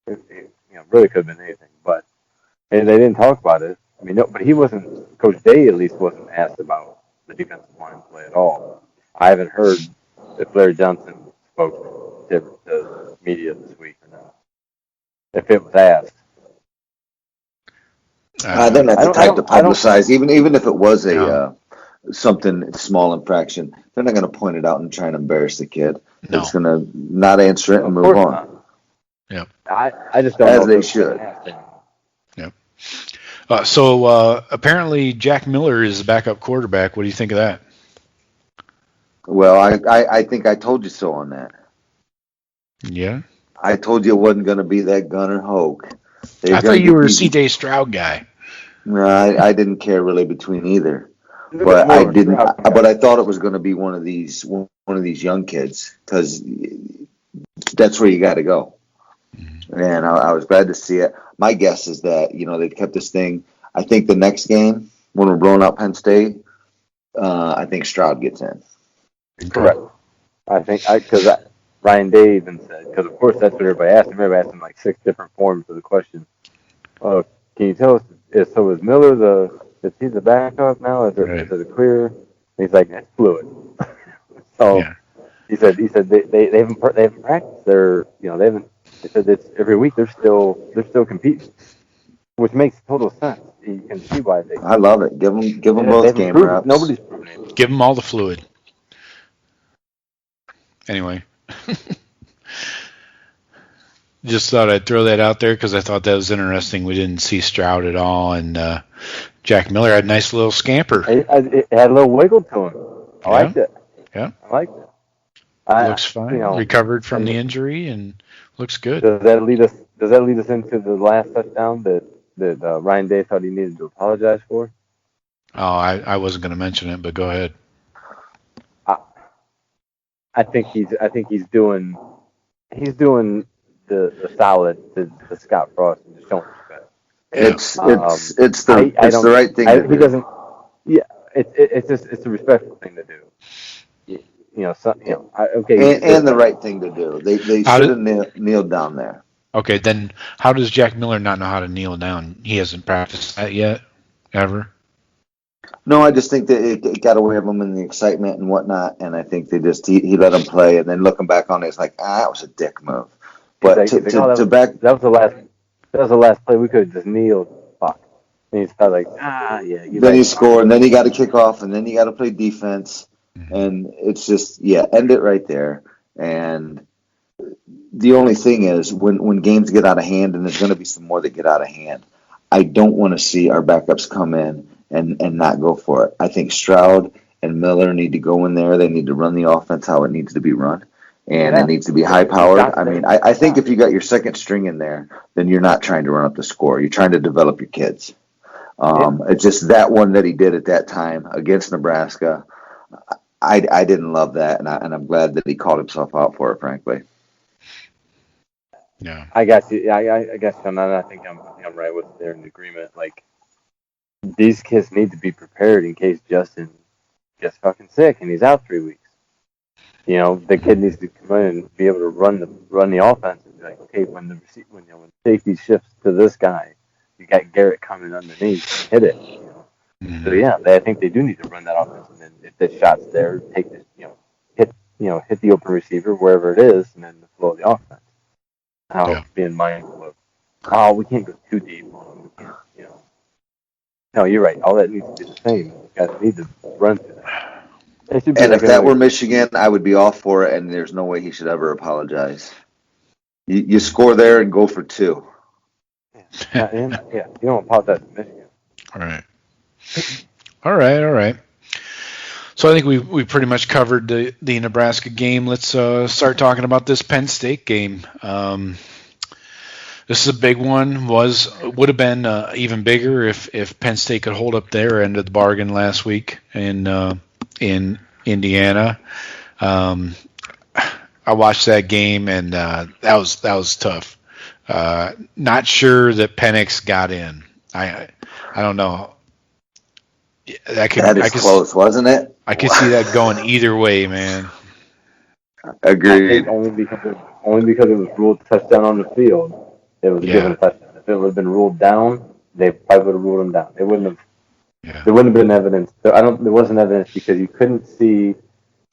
room. It really could have been anything, but they didn't talk about it. I mean, no, but he wasn't. Coach Day at least wasn't asked about the defensive line play at all. I haven't heard if Larry Johnson spoke to the media this week or not. If it was asked. They're not the type to publicize, even if it was something small infraction. They're not going to point it out and try and embarrass the kid. They're just going to not answer it and move on. Not. Yeah, I just don't as know they should. Yeah. So apparently Jack Miller is the backup quarterback. What do you think of that? Well, I think I told you so on that. Yeah. I told you it wasn't going to be that Gunnar Hoke. I thought you were a C.J. Stroud guy. No, I didn't care really between either, but I didn't. But I thought it was going to be one of these young kids because that's where you got to go. Mm-hmm. And I was glad to see it. My guess is that they kept this thing. I think the next game when we're blowing out Penn State, I think Stroud gets in. Correct. I think because Ryan Day even said, because of course that's what everybody asked him. Everybody asked him like 6 different forms of the question. Can you tell us? So is Miller the Is he the backup now? Is it a clear? And he's like, it's fluid. So he said they haven't practiced. They said it's every week they're still competing, which makes total sense. You can see why they. I love it. Give them both game reps. Nobody's proven it. Give them all the fluid. Anyway. Just thought I'd throw that out there because I thought that was interesting. We didn't see Stroud at all, and Jack Miller had a nice little scamper. It had a little wiggle to him. I liked it. Yeah. I liked it. Looks fine. Recovered from the injury and looks good. Does that lead us into the last touchdown that Ryan Day thought he needed to apologize for? Oh, I wasn't going to mention it, but go ahead. I think he's doing the solid to Scott Frost and just showing respect. It's the right thing to do. He doesn't. Yeah, it's a respectful thing to do. And the right thing to do. They should have kneeled down there. Okay, then how does Jack Miller not know how to kneel down? He hasn't practiced that yet, ever? No, I just think that it got away from him in the excitement and whatnot, and I think he let him play, and then looking back on it, it's like, that was a dick move. But that was the last play. We could have just kneeled. Fuck. And he's kind of like, yeah. Then he scored, and then he got to kick off, and then you got to play defense, and it's just, end it right there. And the only thing is, when games get out of hand, and there's going to be some more that get out of hand, I don't want to see our backups come in and not go for it. I think Stroud and Miller need to go in there. They need to run the offense how it needs to be run. And it needs to be high-powered. I mean, I think if you got your second string in there, then you're not trying to run up the score. You're trying to develop your kids. It's just that one that he did at that time against Nebraska. I didn't love that, and I'm glad that he called himself out for it, frankly. Yeah, I got you. I guess I think I'm right with there in agreement. Like, these kids need to be prepared in case Justin gets fucking sick and he's out 3 weeks. The kid needs to come in and be able to run the offense and be like, okay, when the safety shifts to this guy, you got Garrett coming underneath, hit it. Mm-hmm. So I think they do need to run that offense, and then if the shot's there, take this, hit the open receiver wherever it is, and then the flow of the offense. Being mindful of, we can't go too deep on them. We can't, No, you're right. All that needs to be the same. You guys need to run through that. And if that were Michigan, I would be all for it, and there's no way he should ever apologize. You score there and go for 2. You don't apologize to Michigan. All right. So I think we pretty much covered the Nebraska game. Let's start talking about this Penn State game. This is a big one. Would have been even bigger if Penn State could hold up their end of the bargain last week in Indiana. I watched that game, and that was tough. Not sure that Penix got in. I don't know. That is close, wasn't it? I could see that going either way, man. Agreed. Only because it was ruled touchdown on the field. It was a given touchdown. If it would have been ruled down, they probably would have ruled him down. They wouldn't have. Yeah. There wouldn't have been evidence. There wasn't evidence because you couldn't see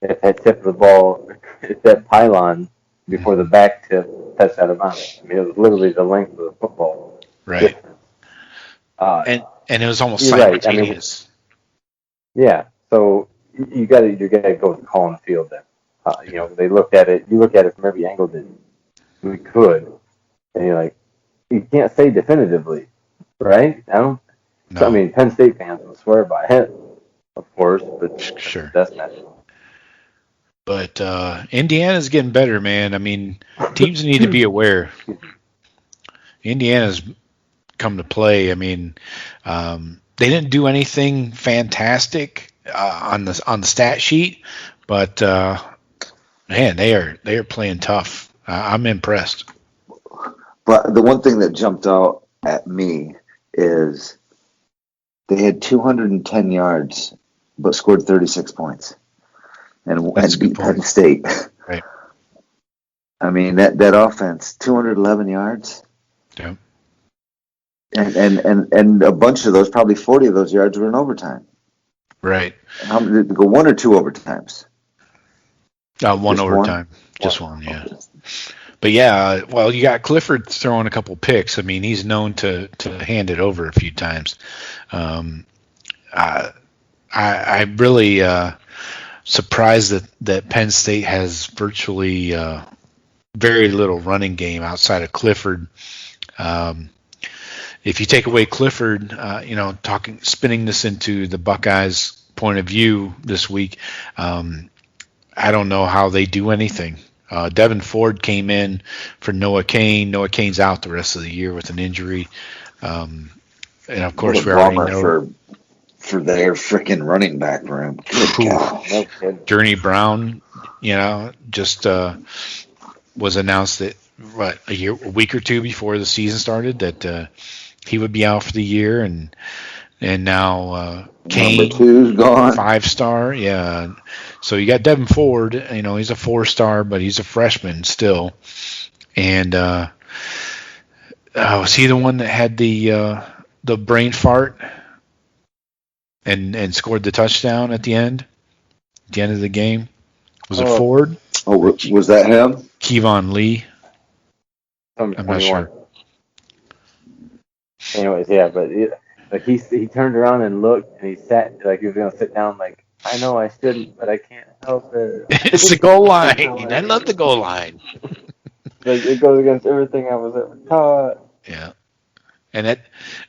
if that tip of the ball, if that pylon before the back tip touched out of bounds. I mean, it was literally the length of the football. Right. And it was almost simultaneous. Yeah. So you got to go with the call on the field then. They looked at it. You look at it from every angle that we could, and you're like, you can't say definitively, right? No. So, I mean, Penn State fans will swear by it, of course, but sure, that's not. But Indiana's getting better, man. I mean, teams need to be aware. Indiana's come to play. I mean, they didn't do anything fantastic on the stat sheet, but man, they are playing tough. I'm impressed. But the one thing that jumped out at me is they had 210 yards, but scored 36 points, and beat Penn State. Right. I mean, that offense, 211 yards. Yeah. And a bunch of those, probably 40 of those yards were in overtime. Right. How many did it go? One or two overtimes? One Just overtime. Just one, yeah. But yeah, well, you got Clifford throwing a couple picks. I mean, he's known to hand it over a few times. I really surprised that Penn State has virtually very little running game outside of Clifford. If you take away Clifford, spinning this into the Buckeyes' point of view this week, I don't know how they do anything. Devin Ford came in for Noah Cain. Noah Cain's out the rest of the year with an injury. And of course, we already know for their freaking running back room. Journey Brown, just was announced that a week or two before the season started that he would be out for the year, and now Cain, number 2's gone, 5-star, yeah. So you got Devin Ford, he's a 4-star, but he's a freshman still. And was he the one that had the brain fart and scored the touchdown at the end of the game? Was it Ford? Oh, was that him? Kevon Lee. I'm not sure. Anyways, yeah, but he turned around and looked, and he sat like he was gonna sit down. Like, I know I shouldn't, but I can't help it. It's the goal line. I love the goal line. Like, it goes against everything I was ever taught. Yeah, and that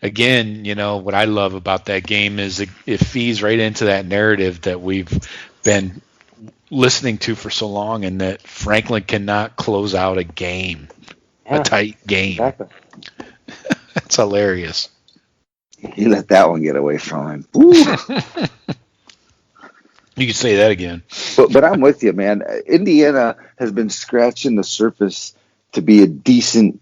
again, what I love about that game is it feeds right into that narrative that we've been listening to for so long, and that Franklin cannot close out a game, a tight game. Exactly. That's hilarious. He let that one get away from him. You could say that again. But I'm with you, man. Indiana has been scratching the surface to be a decent,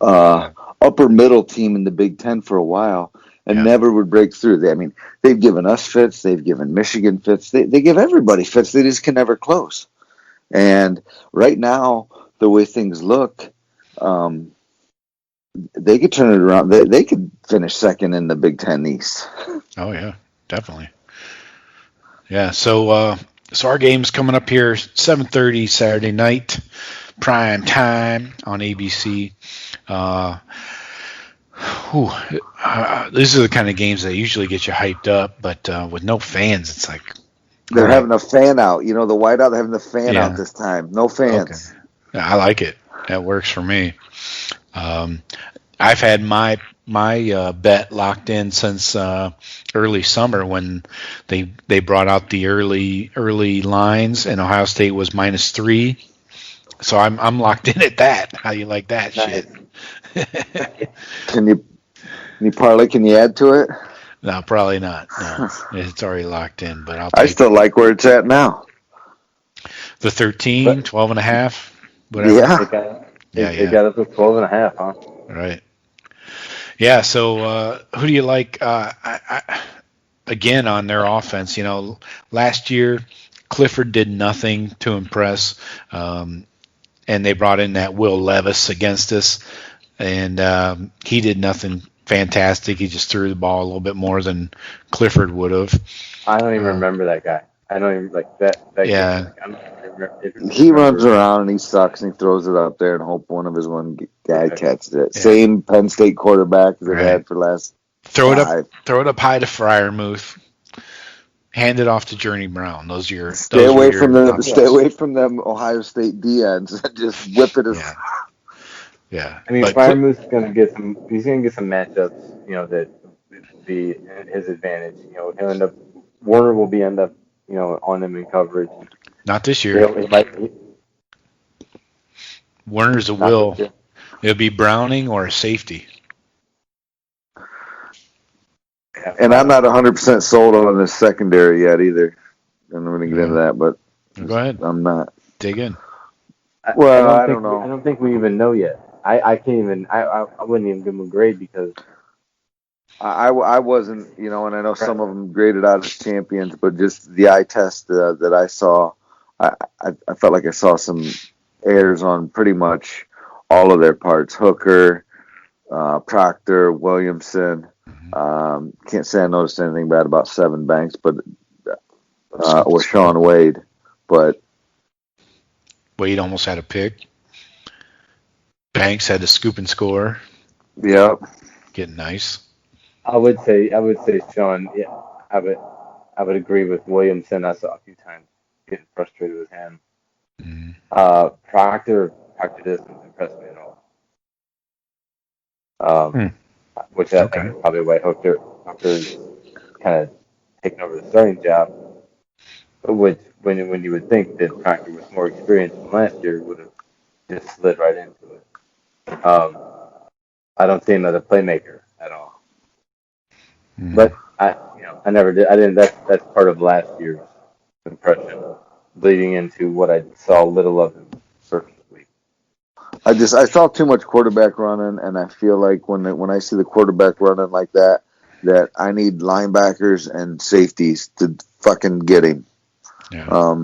upper middle team in the Big Ten for a while, and never would break through. They've given us fits. They've given Michigan fits. They give everybody fits. They just can never close. And right now, the way things look, they could turn it around. They could finish second in the Big Ten East. Oh yeah, definitely. Yeah. So our game's coming up here, 7:30 Saturday night, prime time on ABC. These are the kind of games that usually get you hyped up, but with no fans, it's like they're having a fan out. The whiteout, they're having the fan out this time. No fans. Okay. I like it. That works for me. I've had my bet locked in since early summer when they brought out the early lines, and Ohio State was -3. So I'm locked in at that. How you like that shit? Can you parlay? Can you add to it? No, probably not. No, it's already locked in. But I still like where it's at now. The 13, 12.5, whatever. Yeah. They got up to 12.5, huh? Right. Yeah. So who do you like? Again, on their offense, last year Clifford did nothing to impress, and they brought in that Will Levis against us, and he did nothing fantastic. He just threw the ball a little bit more than Clifford would have. I don't even remember that guy. I don't even like that yeah. He runs around and he sucks and he throws it up there and hope one of his guy catches it. Yeah. Same Penn State quarterback as they had for last. Throw it up high to Freiermuth. Hand it off to Journey Brown. Stay away from them Ohio State DNs and just whip it. Yeah. Freiermuth's gonna get some. He's gonna get some matchups. That be his advantage. He'll end up. Warner will end up. On him in coverage. Not this year. Warner's a will. It'll be Browning or a safety. And I'm not 100% sold on this secondary yet either. I'm going to get into that, but go ahead. I'm not. Dig in. I don't know. I don't think we even know yet. I can't even. I wouldn't even give him a grade because. I wasn't, and I know some of them graded out as champions, but just the eye test that I saw, I felt like I saw some errors on pretty much all of their parts. Hooker, Proctor, Williamson. Can't say I noticed anything bad about Seven Banks, but or Shawn Wade, but Wade almost had a pick. Banks had to scoop and score. Yep. Getting nice. I would say Shawn. Yeah, I would agree with Williamson. I saw a few times getting frustrated with him. Proctor doesn't impress me at all. Which I think is probably why Hooker's kind of taking over the starting job. Which when you would think that Proctor was more experienced than last year, would have just slid right into it. I don't see him as a playmaker at all. But I never did. I didn't. That's part of last year's impression, leading into what I saw little of him first week. I saw too much quarterback running, and I feel like when I see the quarterback running like that I need linebackers and safeties to fucking get him. Yeah.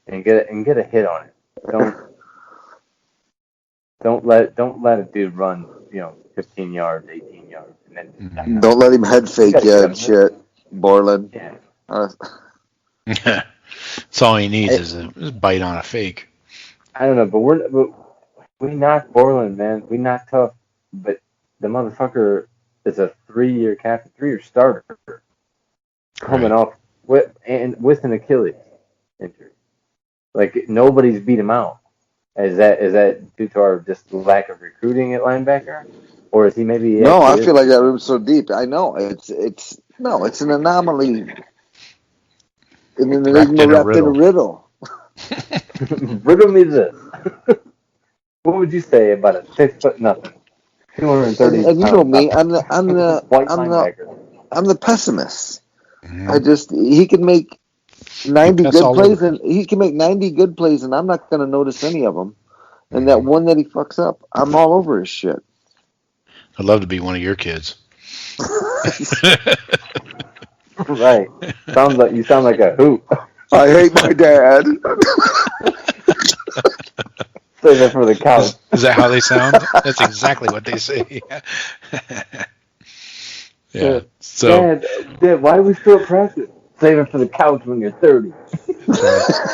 And get a hit on it. Don't let a dude run 15 yards, 18 yards, and then don't let him head fake you and shit, Borland. Yeah. That's all he needs is a bite on a fake. I don't know, but we knocked Borland, man. We knocked tough, but the motherfucker is a 3-year captain, 3-year starter, coming off with an Achilles injury. Like nobody's beat him out. Is that due to our just lack of recruiting at linebacker, or is he maybe? No, I feel like that room's so deep. I know it's an anomaly. And then they're wrapped in a riddle. Riddle me this. What would you say about a 6'0" 230? And you know me, I'm the white linebacker. I'm the pessimist. He can make 90 good plays, and he can make 90 good plays, and I'm not going to notice any of them. And that one that he fucks up, I'm all over his shit. I'd love to be one of your kids. Right. You sound like a hoot. I hate my dad. Save it for the couch. Is that how they sound? That's exactly what they say. Yeah. So, Dad, why do we still practice? Save it for the couch when you're 30.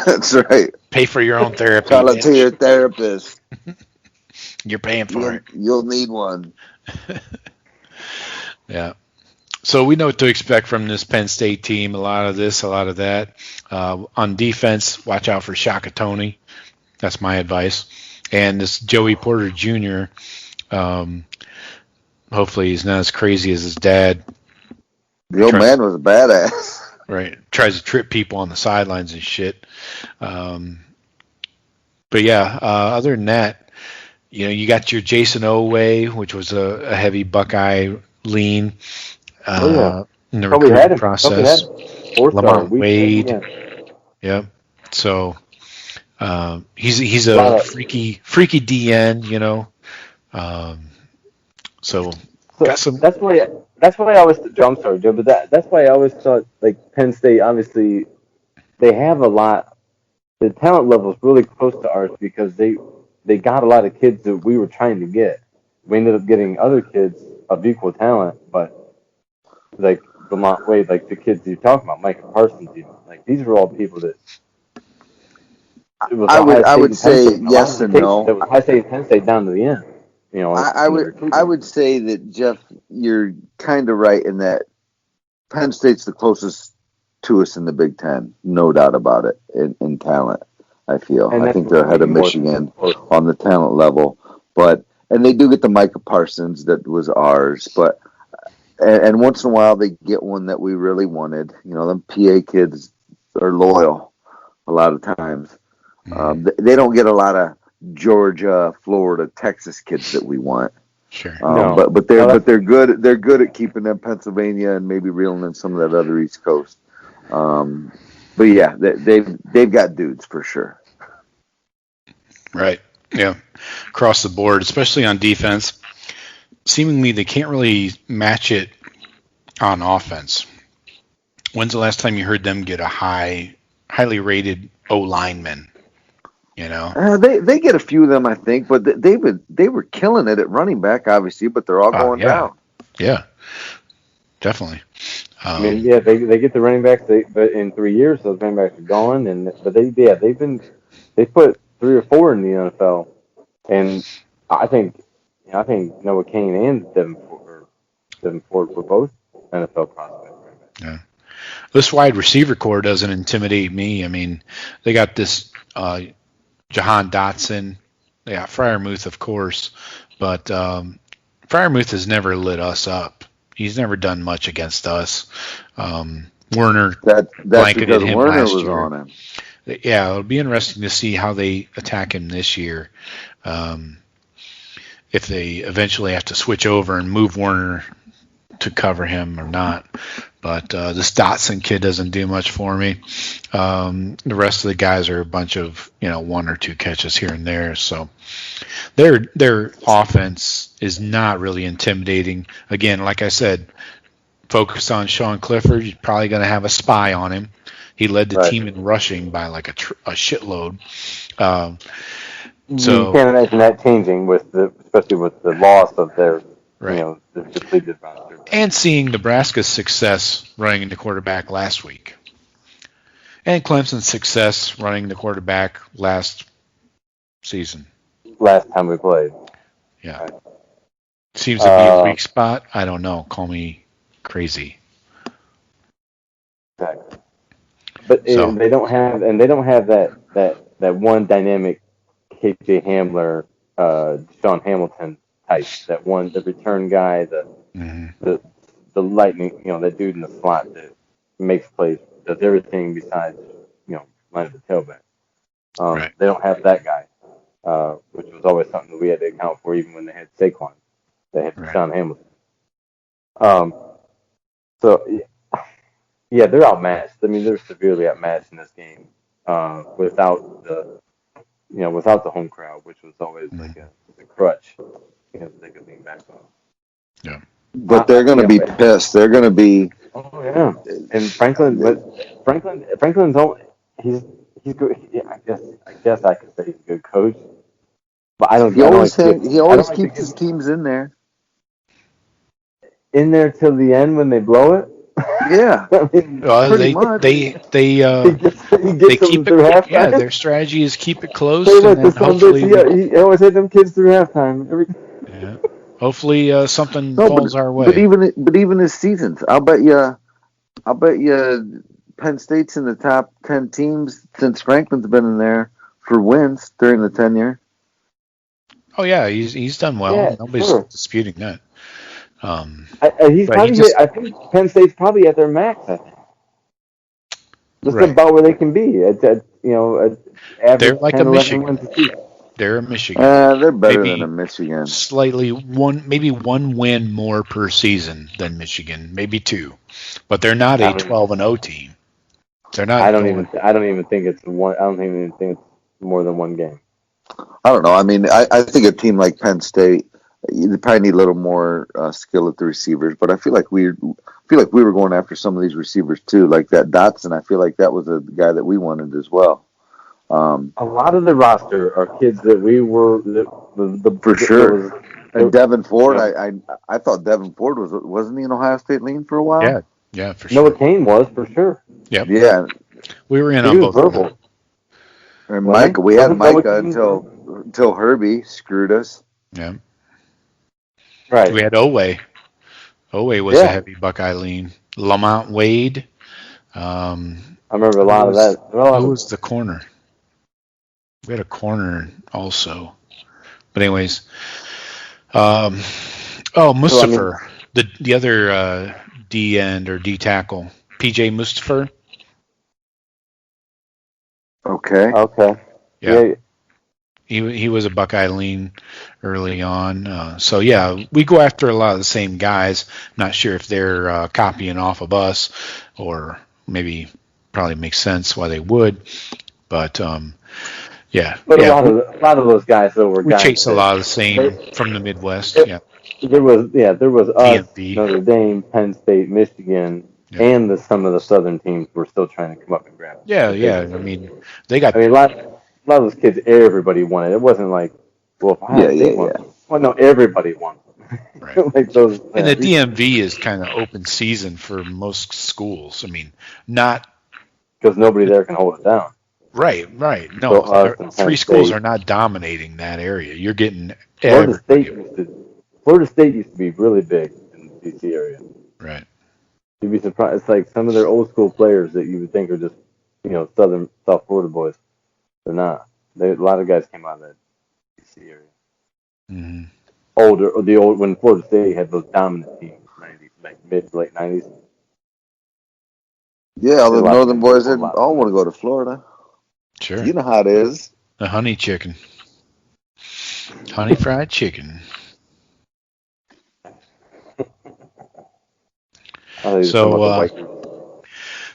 That's right. Pay for your own therapy. Tell it to your therapist. You're paying for it. You'll need one. Yeah. So we know what to expect from this Penn State team. A lot of this, a lot of that. On defense, watch out for Shaka Toney. That's my advice. And this Joey Porter Jr., hopefully he's not as crazy as his dad. The old man was a badass. Right. Tries to trip people on the sidelines and shit. But yeah, other than that, you got your Jason Oweh, which was a heavy Buckeye lean in the recruiting process. Lamont Wade. Yep. So he's a freaky DN, so got some. That's why I always. I'm sorry, Joe, but that's why I always thought like Penn State. Obviously, they have a lot. The talent level is really close to ours because they got a lot of kids that we were trying to get. We ended up getting other kids of equal talent, but like Lamont Wade, like the kids you're talking about, Micah Parsons, like these were all people that. I would say yes and no. It was High State, Penn State down to the end. I would say that, Jeff, you're kind of right in that Penn State's the closest to us in the Big Ten, no doubt about it, in talent, I feel. I think they're ahead of Michigan on the talent level. And they do get the Micah Parsons that was ours, and once in a while they get one that we really wanted. Them PA kids are loyal a lot of times. They don't get a lot of Georgia, Florida, Texas kids that we want. Sure. But they're good. They're good at keeping them Pennsylvania and maybe reeling in some of that other East Coast. But yeah, they've got dudes for sure. Right. Yeah. Across the board, especially on defense, seemingly they can't really match it on offense. When's the last time you heard them get a highly rated O lineman? You know, they get a few of them, I think, but they were killing it at running back, obviously, but they're all going down. Yeah, definitely. I mean, yeah, they get the running backs, but in 3 years those running backs are gone, but they put 3 or 4 in the NFL, and I think Noah Kane and Devin Ford were both NFL prospects. Yeah. This wide receiver core doesn't intimidate me. I mean, they got this Jahan Dotson. They got Freiermuth, of course, but Freiermuth has never lit us up. He's never done much against us. Werner that's blanketed because him Werner last was year. on him. Yeah, it'll be interesting to see how they attack him this year. If they eventually have to switch over and move Werner to cover him or not. But this Dotson kid doesn't do much for me. The rest of the guys are a bunch of 1 or 2 catches here and there. So their offense is not really intimidating. Again, like I said, focused on Shawn Clifford. He's probably going to have a spy on him. He led the team in rushing by like a shitload. So you can't imagine that changing especially with the loss of their their depleted roster. And seeing Nebraska's success running the quarterback last week. And Clemson's success running the quarterback last season. Last time we played. Yeah. Right. Seems to be a weak spot. I don't know. Call me crazy. Exactly. But they don't have that one dynamic KJ Hamler, Sean Hamilton type. The return guy, the lightning, that dude in the slot that makes plays, does everything besides, line the tailback. They don't have that guy, which was always something that we had to account for, even when they had Saquon. They had Sean Hamilton. So, yeah, they're outmatched. I mean, they're severely outmatched in this game without the home crowd, which was always like a crutch they could lean back on. Yeah. But they're going to be pissed. They're going to be. Oh yeah, and Franklin's only he's good. Yeah, I guess I could say he's a good coach, but I don't. He always keeps his teams in there. In there till the end when they blow it. Yeah, I mean, they keep it. Yeah, their strategy is keep it close, and then hopefully he always had them kids through halftime. Yeah, hopefully something falls our way. But even his seasons, I'll bet you, Penn State's in the top 10 teams since Franklin's been in there for wins during the tenure. Oh yeah, he's done well. Yeah, Nobody's disputing that. I think Penn State's probably at their max. I think. This is about where they can be. Average they're like 10, a Michigan. They're a Michigan. They're better than a Michigan. Slightly maybe one win more per season than Michigan, maybe 2, but they're not a 12-0 team. They're not. I don't even think it's one. I don't even think it's more than one game. I don't know. I mean, I think a team like Penn State, you probably need a little more skill at the receivers, but I feel like we were going after some of these receivers too, like that Dotson. I feel like that was a guy that we wanted as well. A lot of the roster are kids that we were for sure. And Devin Ford, I thought Devin Ford wasn't he an Ohio State lean for a while? Yeah, for sure. Noah Kane was for sure. Yep. Yeah, we were in on both. Verbal. And Micah, we had Micah until Herbie screwed us. Yeah. Right. We had Owe. Owe was a heavy Buckeye lean. Lamont Wade. I remember a lot of that. Who was the corner? We had a corner also. But anyways. Mustafer. The other D end or D tackle. PJ Mustafer. Okay. Yeah. He was a Buckeye lean early on. So, we go after a lot of the same guys. Not sure if they're copying off of us or maybe probably makes sense why they would. But, But a lot of those guys, though, were guys. We chase a lot of the same from the Midwest. There was us, TMB. Notre Dame, Penn State, Michigan, and some of the Southern teams were still trying to come up and grab. Yeah. I mean, they got. A lot of those kids, everybody won it. It wasn't like, well, if Ohio State won. Well, no, everybody won. Right. Like those. And the DMV is kind of open season for most schools. I mean, not because nobody there can hold it down. Right. No, So three schools are not dominating that area. You're getting Florida State used to be really big in the DC area. Right. You'd be surprised. It's like some of their old school players that you would think are just, South Florida boys. They're not. A lot of guys came out of that DC area. Mm-hmm. When Florida State had those dominant teams, 90s, like mid to late 90s. Yeah, all the northern boys, they all want to go to Florida. Sure. You know how it is. The honey chicken. Honey fried chicken.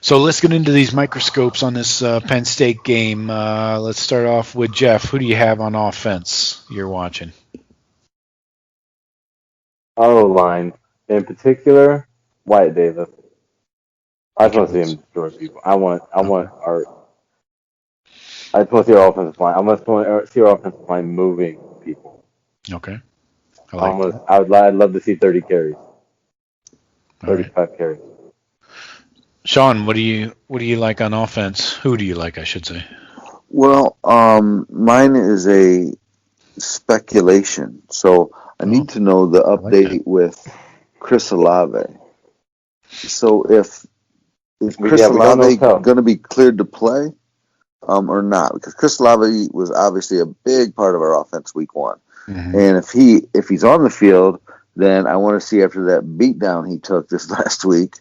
So let's get into these microscopes on this Penn State game. Let's start off with Jeff. Who do you have on offense you're watching? O-line. In particular, Wyatt Davis. I just want to see him destroy people. I just want to see our offensive line. I want to see our offensive line moving people. Okay. I'd love to see 30 carries. 35 carries. Shawn, what do you like on offense? Who do you like, I should say? Well, mine is a speculation. So I need to know the update with Chris Olave. So if Chris Olave going to be cleared to play or not? Because Chris Olave was obviously a big part of our offense week 1. Mm-hmm. And if he's on the field, then I want to see after that beatdown he took this last week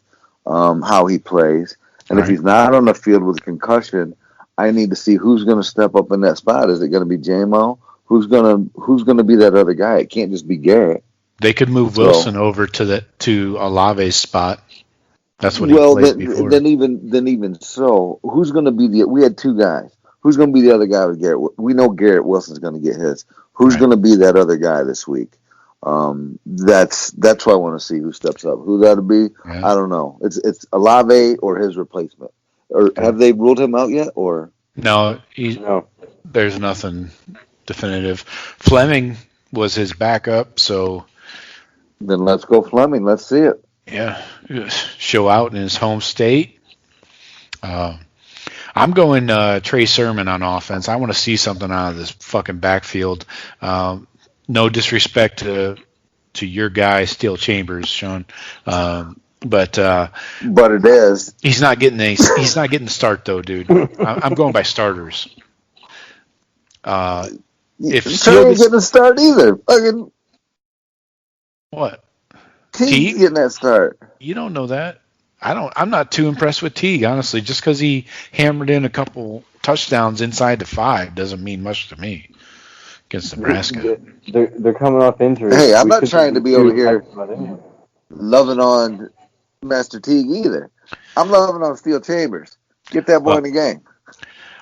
how he plays. And if he's not on the field with a concussion, I need to see who's going to step up in that spot. Is it going to be J-Mo? Who's gonna be that other guy? It can't just be Garrett. They could move Wilson over to Olave's spot. That's what he played before. Then even so, who's going to be we had 2 guys. Who's going to be the other guy with Garrett? We know Garrett Wilson's going to get his. Who's going to be that other guy this week? That's what I want to see who steps up. Who that'll be, I don't know. It's Olave or his replacement. Or have they ruled him out yet? Or no, there's nothing definitive. Fleming was his backup, so then let's go Fleming. Let's see it. Yeah, show out in his home state. I'm going Trey Sermon on offense. I want to see something out of this fucking backfield. No disrespect to your guy, Steel Chambers, Shawn, but it is. He's not getting the start though, dude. I'm going by starters. If Trey ain't getting a start either. Fucking what? Teague's getting that start. You don't know that. I'm not too impressed with Teague, honestly. Just because he hammered in a couple touchdowns inside the 5 doesn't mean much to me against Nebraska. They're coming off injury. Hey, I'm not trying to be over here loving on Master Teague either. I'm loving on Steel Chambers. Get that boy in the game.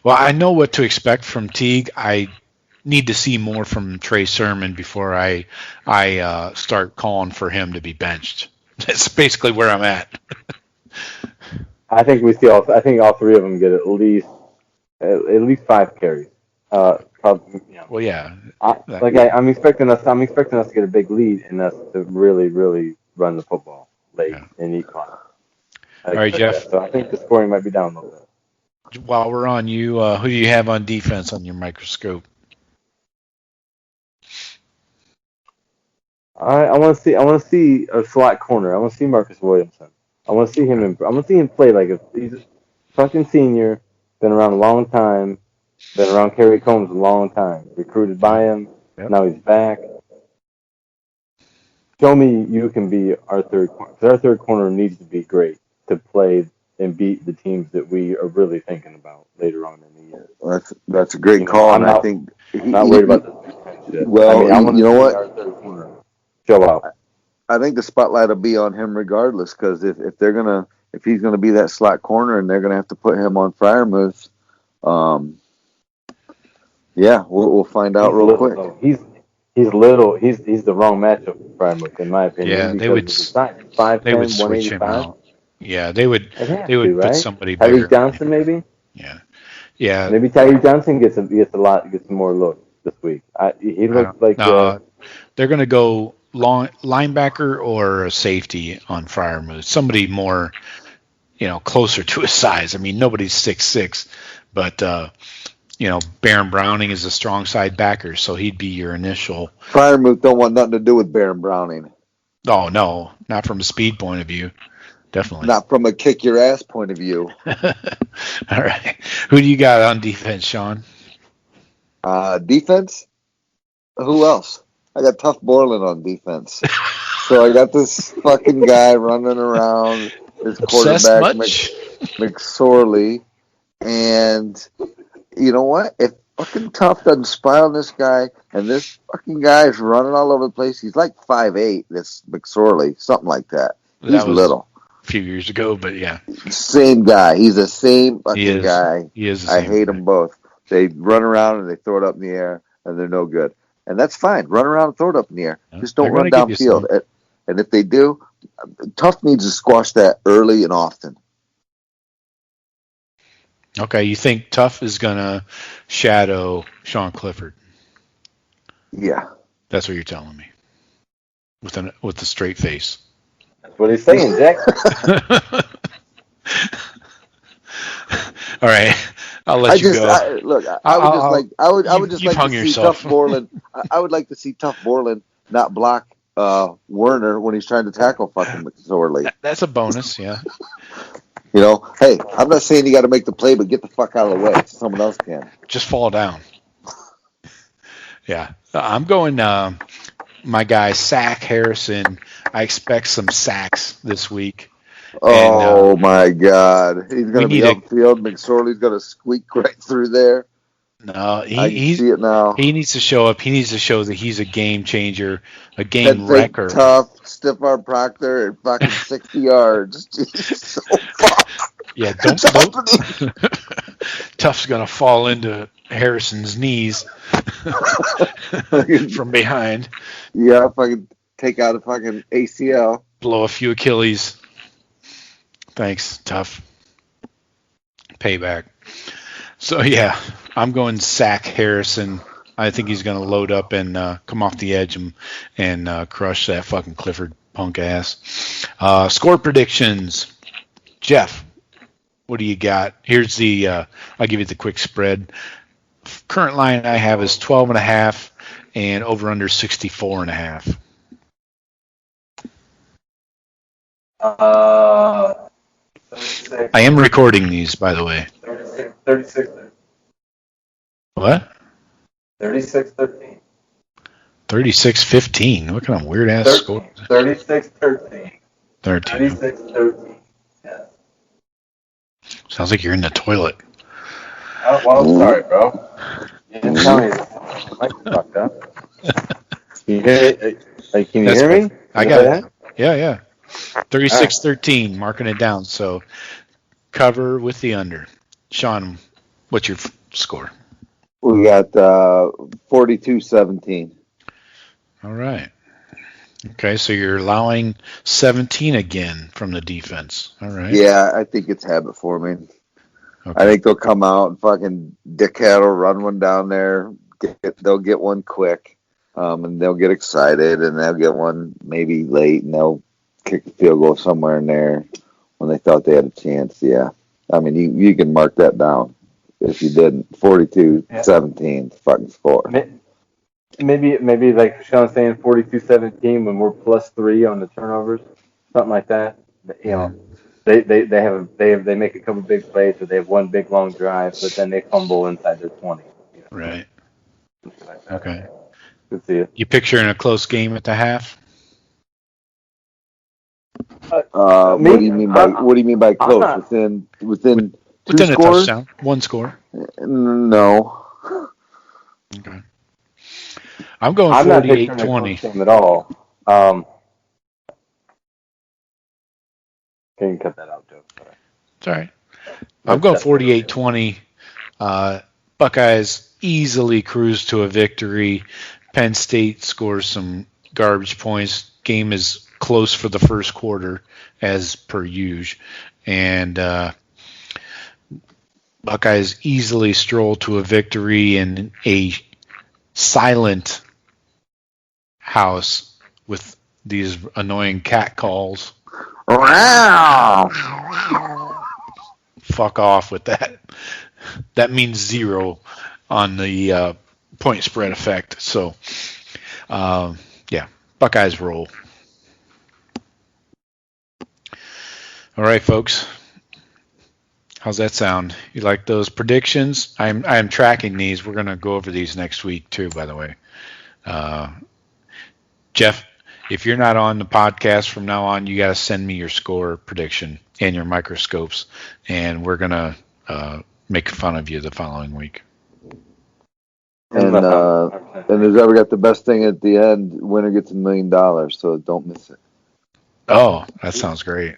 Well, I know what to expect from Teague. I need to see more from Trey Sermon before I start calling for him to be benched. That's basically where I'm at. I think all 3 of them get at least 5 carries. Probably. Well, yeah. I'm expecting us to get a big lead and us to really, really run the football late and eat clock. All right, Jeff. So I think the scoring might be down a little bit. While we're on you, who do you have on defense on your microscope? I want to see a slot corner. I want to see Marcus Williamson. I want to see him. I want to see him play like he's a fucking senior. Been around a long time. Been around Kerry Combs a long time. Recruited by him. Yep. Now he's back. Show me you can be our third corner. Because our third corner needs to be great to play and beat the teams that we are really thinking about later on in the year. That's a great call, and I think I'm not worried about this shit. Well, I want you know what? Our third corner show out. I think the spotlight will be on him regardless, because if he's gonna be that slot corner, and they're gonna have to put him on Freiermuth, we'll find out real quick. Though. He's little. He's the wrong matchup for Freiermuth, in my opinion. Yeah, they would switch him out. Yeah, they would put somebody bigger. Tyreek Johnson, maybe. Yeah, Yeah. Maybe Tyree Johnson gets some more looks this week. He looks like they're going to go long linebacker or a safety on Freiermuth. Somebody more, closer to his size. I mean, nobody's 6'6", but Baron Browning is a strong side backer, so he'd be your initial. Freiermuth don't want nothing to do with Baron Browning. Oh no, not from a speed point of view. Definitely. Not from a kick your ass point of view. All right. Who do you got on defense, Shawn? Defense? Who else? I got Tough Borland on defense. So I got this fucking guy running around, his quarterback, McSorley. And you know what? If fucking Tough doesn't spy on this guy, and this fucking guy is running all over the place, he's like 5'8", this McSorley, something like that. He's little. A few years ago, but yeah. Same guy. He's the same fucking guy. He is. I hate them both. They run around and they throw it up in the air, and they're no good. And that's fine. Run around and throw it up in the air. Just don't run downfield. And if they do, Tough needs to squash that early and often. Okay, you think Tough is going to shadow Sean Clifford? Yeah. That's what you're telling me. With a straight face. That's what he's saying, Jack. All right, I'll let you go. I would just like to see Tough Borland. I would like to see Tough Borland not block Werner when he's trying to tackle fucking McSorley. That's a bonus, yeah. Hey, I'm not saying you got to make the play, but get the fuck out of the way so someone else can. Just fall down. Yeah, I'm going. My guy Sack Harrison. I expect some sacks this week. Oh my God, he's going to be upfield. McSorley's going to squeak right through there. No, I see it now. He needs to show up. He needs to show that he's a game changer, a game wrecker. Tough, stiff arm Proctor, and fucking 60 yards. So yeah, don't. Tough's gonna fall into Harrison's knees from behind. Yeah, if I could take out a fucking ACL, blow a few Achilles. Thanks, Tough. Payback. So yeah, I'm going Sack Harrison. I think he's going to load up and come off the edge and crush that fucking Clifford punk ass. Score predictions. Jeff, what do you got? Here's the I'll give you the quick spread. Current line I have is 12.5 and over under 64.5. I am recording these, by the way. 36. What? 36-13. 36-15. What kind of weird ass score? 36-13. 13. 36-13. Yeah. Sounds like you're in the toilet. Oh, well, sorry, bro. You didn't tell me the mic fucked up. Can you hear me? I got it. Yeah. 36-13, marking it down. So cover with the under. Shawn, what's your score? We got 42-17. All right. Okay, so you're allowing 17 again from the defense. All right. Yeah, I think it's habit forming. Okay. I think they'll come out and fucking dickhead will run one down there. They'll get one quick, and they'll get excited, and they'll get one maybe late, and they'll kick the field goal somewhere in there when they thought they had a chance. Yeah, I mean you can mark that down if you didn't. 42-17 fucking score. Maybe like Shawn's saying 42-17 when we're +3 on the turnovers, something like that. They make a couple big plays, or they have one big long drive, but then they fumble inside their 20. Right. Like Okay. Good to see it. You picturing a close game at the half? What do you mean by close? Within two scores? A touchdown, one score. No. Okay. I'm going 48-20 at all. Can you cut that out, Joe? Sorry. It's all right. I'm going 48-20. Buckeyes easily cruise to a victory. Penn State scores some garbage points. Game is close for the first quarter, as per usual. And Buckeyes easily stroll to a victory in a silent house with these annoying cat calls. Fuck off with that. That means 0 on the point spread effect. So, yeah, Buckeyes roll. All right, folks. How's that sound? You like those predictions? I'm tracking these. We're going to go over these next week too, by the way. Jeff, if you're not on the podcast from now on, you got to send me your score prediction and your microscopes, and we're going to make fun of you the following week. And who's ever got the best thing at the end, winner gets $1 million, so don't miss it. Oh, that sounds great.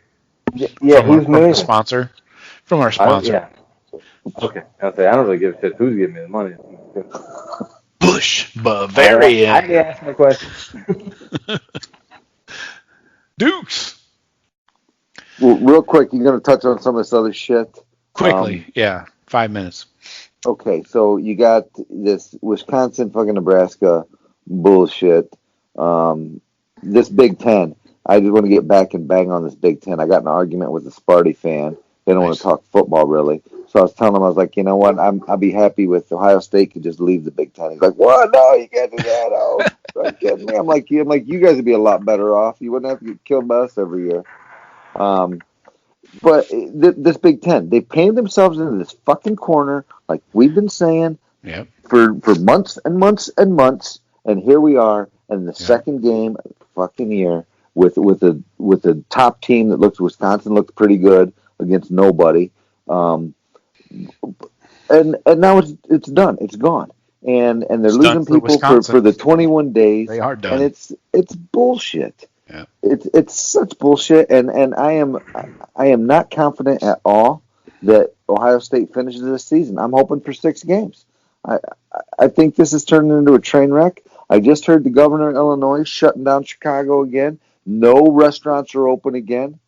Yeah, from our sponsor? From our sponsor. Yeah. Okay. I don't really give a shit who's giving me the money. Bush Bavarian. I asked my question. Dukes. Well, real quick, you're going to touch on some of this other shit? Quickly, yeah. 5 minutes. Okay, so you got this Wisconsin fucking Nebraska bullshit. This Big Ten. I just want to get back and bang on this Big Ten. I got in an argument with a Sparty fan. They don't want to talk football, really. So I was telling him, I was like, you know what? I'll be happy with Ohio State could just leave the Big Ten. He's like, what? No, you can't do that. Oh, are you kidding me? I'm like, you guys would be a lot better off. You wouldn't have to get killed by us every year. But this Big Ten, they painted themselves into this fucking corner, like we've been saying for months and months and months. And here we are in the second game of the fucking year with a top team that Wisconsin looked pretty good against nobody. And now it's done. It's gone. And they're losing people for the 21 days. They are done. And it's bullshit. Yeah. It's such bullshit, and I am not confident at all that Ohio State finishes this season. I'm hoping for 6 games. I think this is turning into a train wreck. I just heard the governor of Illinois shutting down Chicago again. No restaurants are open again.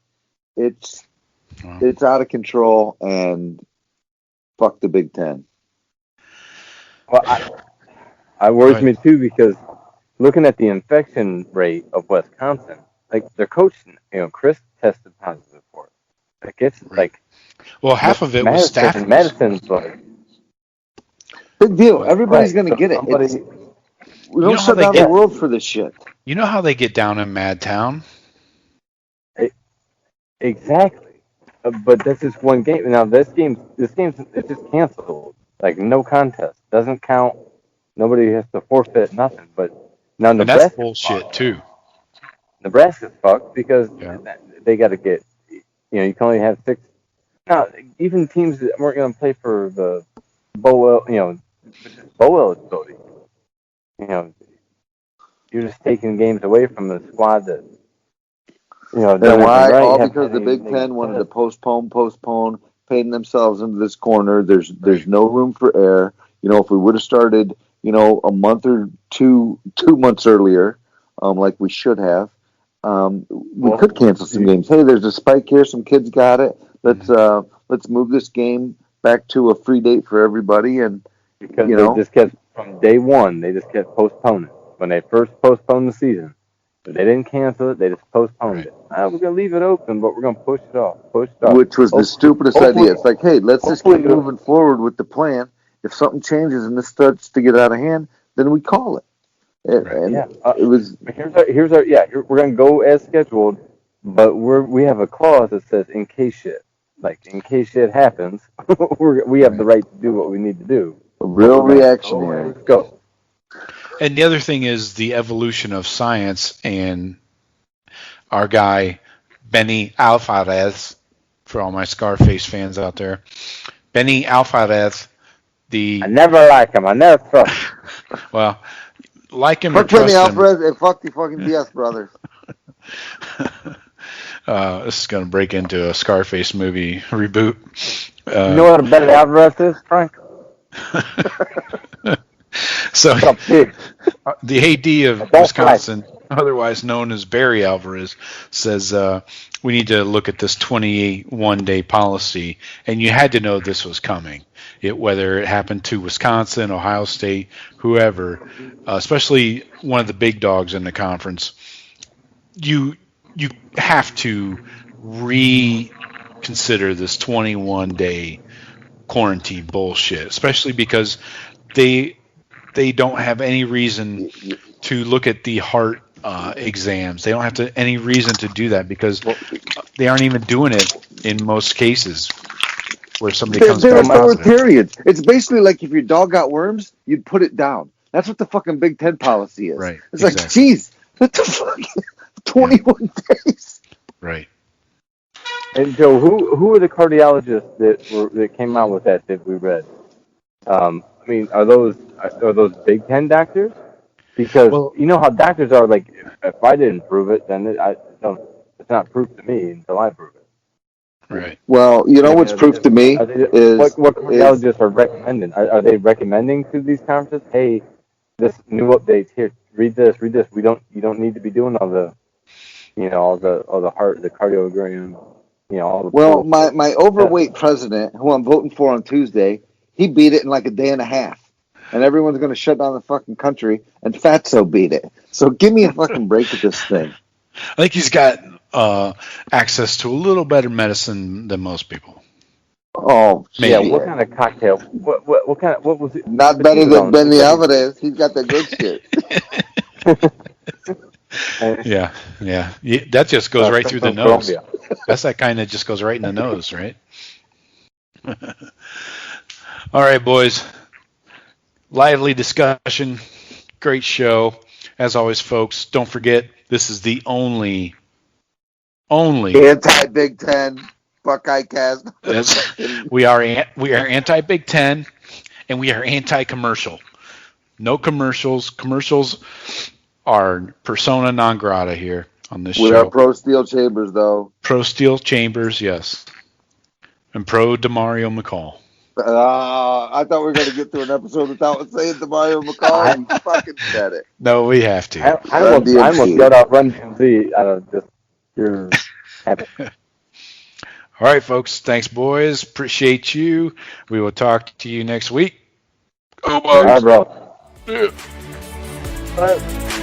It's out of control, and fuck the Big Ten. Well, I worries me too, because looking at the infection rate of Wisconsin, like their coach, Chris tested positive for it. Like it's like, well, half of it was staff. Medicine's like big deal. Everybody's going to get it. We don't shut down the world for this shit. You know how they get down in Madtown? Exactly. But this is one game. Now this game's it's just canceled. Like no contest, doesn't count. Nobody has to forfeit nothing. But now Nebraska, that's bullshit too. Nebraska's fucked because they got to get. You can only have 6. Now even teams that weren't going to play for the bowl eligibility. You're just taking games away from the squad that. And why? All because the Big Ten wanted to postpone, painting themselves into this corner. There's no room for error. If we would have started, a month or two months earlier, like we should have, we could cancel some games. Hey, there's a spike here. Some kids got it. Let's move this game back to a free date for everybody. And because they just kept from day one, they just kept postponing. When they first postponed the season, but they didn't cancel it. They just postponed it. We're gonna leave it open, but we're gonna push it off. Which was the stupidest idea. It's like, hey, let's just keep moving forward with the plan. If something changes and this starts to get out of hand, then we call it. It was. We're gonna go as scheduled, but we have a clause that says in case shit happens, we have the right to do what we need to do. Real reactionary. Go. And the other thing is the evolution of science, and our guy, Benny Alvarez, for all my Scarface fans out there, Benny Alvarez, I never like him. I never trust him. Well, like him fuck or trust Benny him. Alvarez and fuck the fucking BS brothers. This is going to break into a Scarface movie reboot. You know what a Benny Alvarez is, Frank? So the AD of Wisconsin, otherwise known as Barry Alvarez, says we need to look at this 21-day policy, and you had to know this was coming. Whether it happened to Wisconsin, Ohio State, whoever, especially one of the big dogs in the conference, you have to reconsider this 21-day quarantine bullshit, especially because they don't have any reason to look at the heart exams. They don't have any reason to do that because they aren't even doing it in most cases where somebody comes back positive. Periods. It's basically like if your dog got worms, you'd put it down. That's what the fucking Big Ten policy is. Right. It's like, geez, what the fuck? 21 days. Right. And Joe, who were the cardiologists that came out with that we read? I mean, are those Big Ten doctors? Because you know how doctors are. Like, if I didn't prove it, then it's not proof to me until I prove it. Right. Well, you know what's proof to me is what cardiologists are recommending. Are they recommending to these conferences? Hey, this new updates here. Read this. You don't need to be doing all the, all the heart, the cardiogram, all the. Well, my overweight president, who I'm voting for on Tuesday, he beat it in like a day and a half, and everyone's going to shut down the fucking country, and Fatso beat it. So give me a fucking break with this thing. I think he's got access to a little better medicine than most people. Oh, maybe. Yeah. What kind of cocktail? What was it? Not better than Benny Alvarez. He's got the good shit. Yeah. That just goes right through the nose. That's that kind that just goes right in the nose, right? All right, boys. Lively discussion. Great show. As always, folks, don't forget, this is the only anti-Big Ten Buckeye Cast. we are anti-Big Ten, and we are anti-commercial. No commercials. Commercials are persona non grata here on this show. We are pro Steel Chambers, though. Pro Steel Chambers, yes, and pro DeMario McCall. I thought we were going to get to an episode without saying DeMario McCall. You fucking said it. No, we have to. I almost got off Run DMC out of just your habit. All right, folks. Thanks, boys. Appreciate you. We will talk to you next week. Go Bucks. All right, bro. Yeah. All right.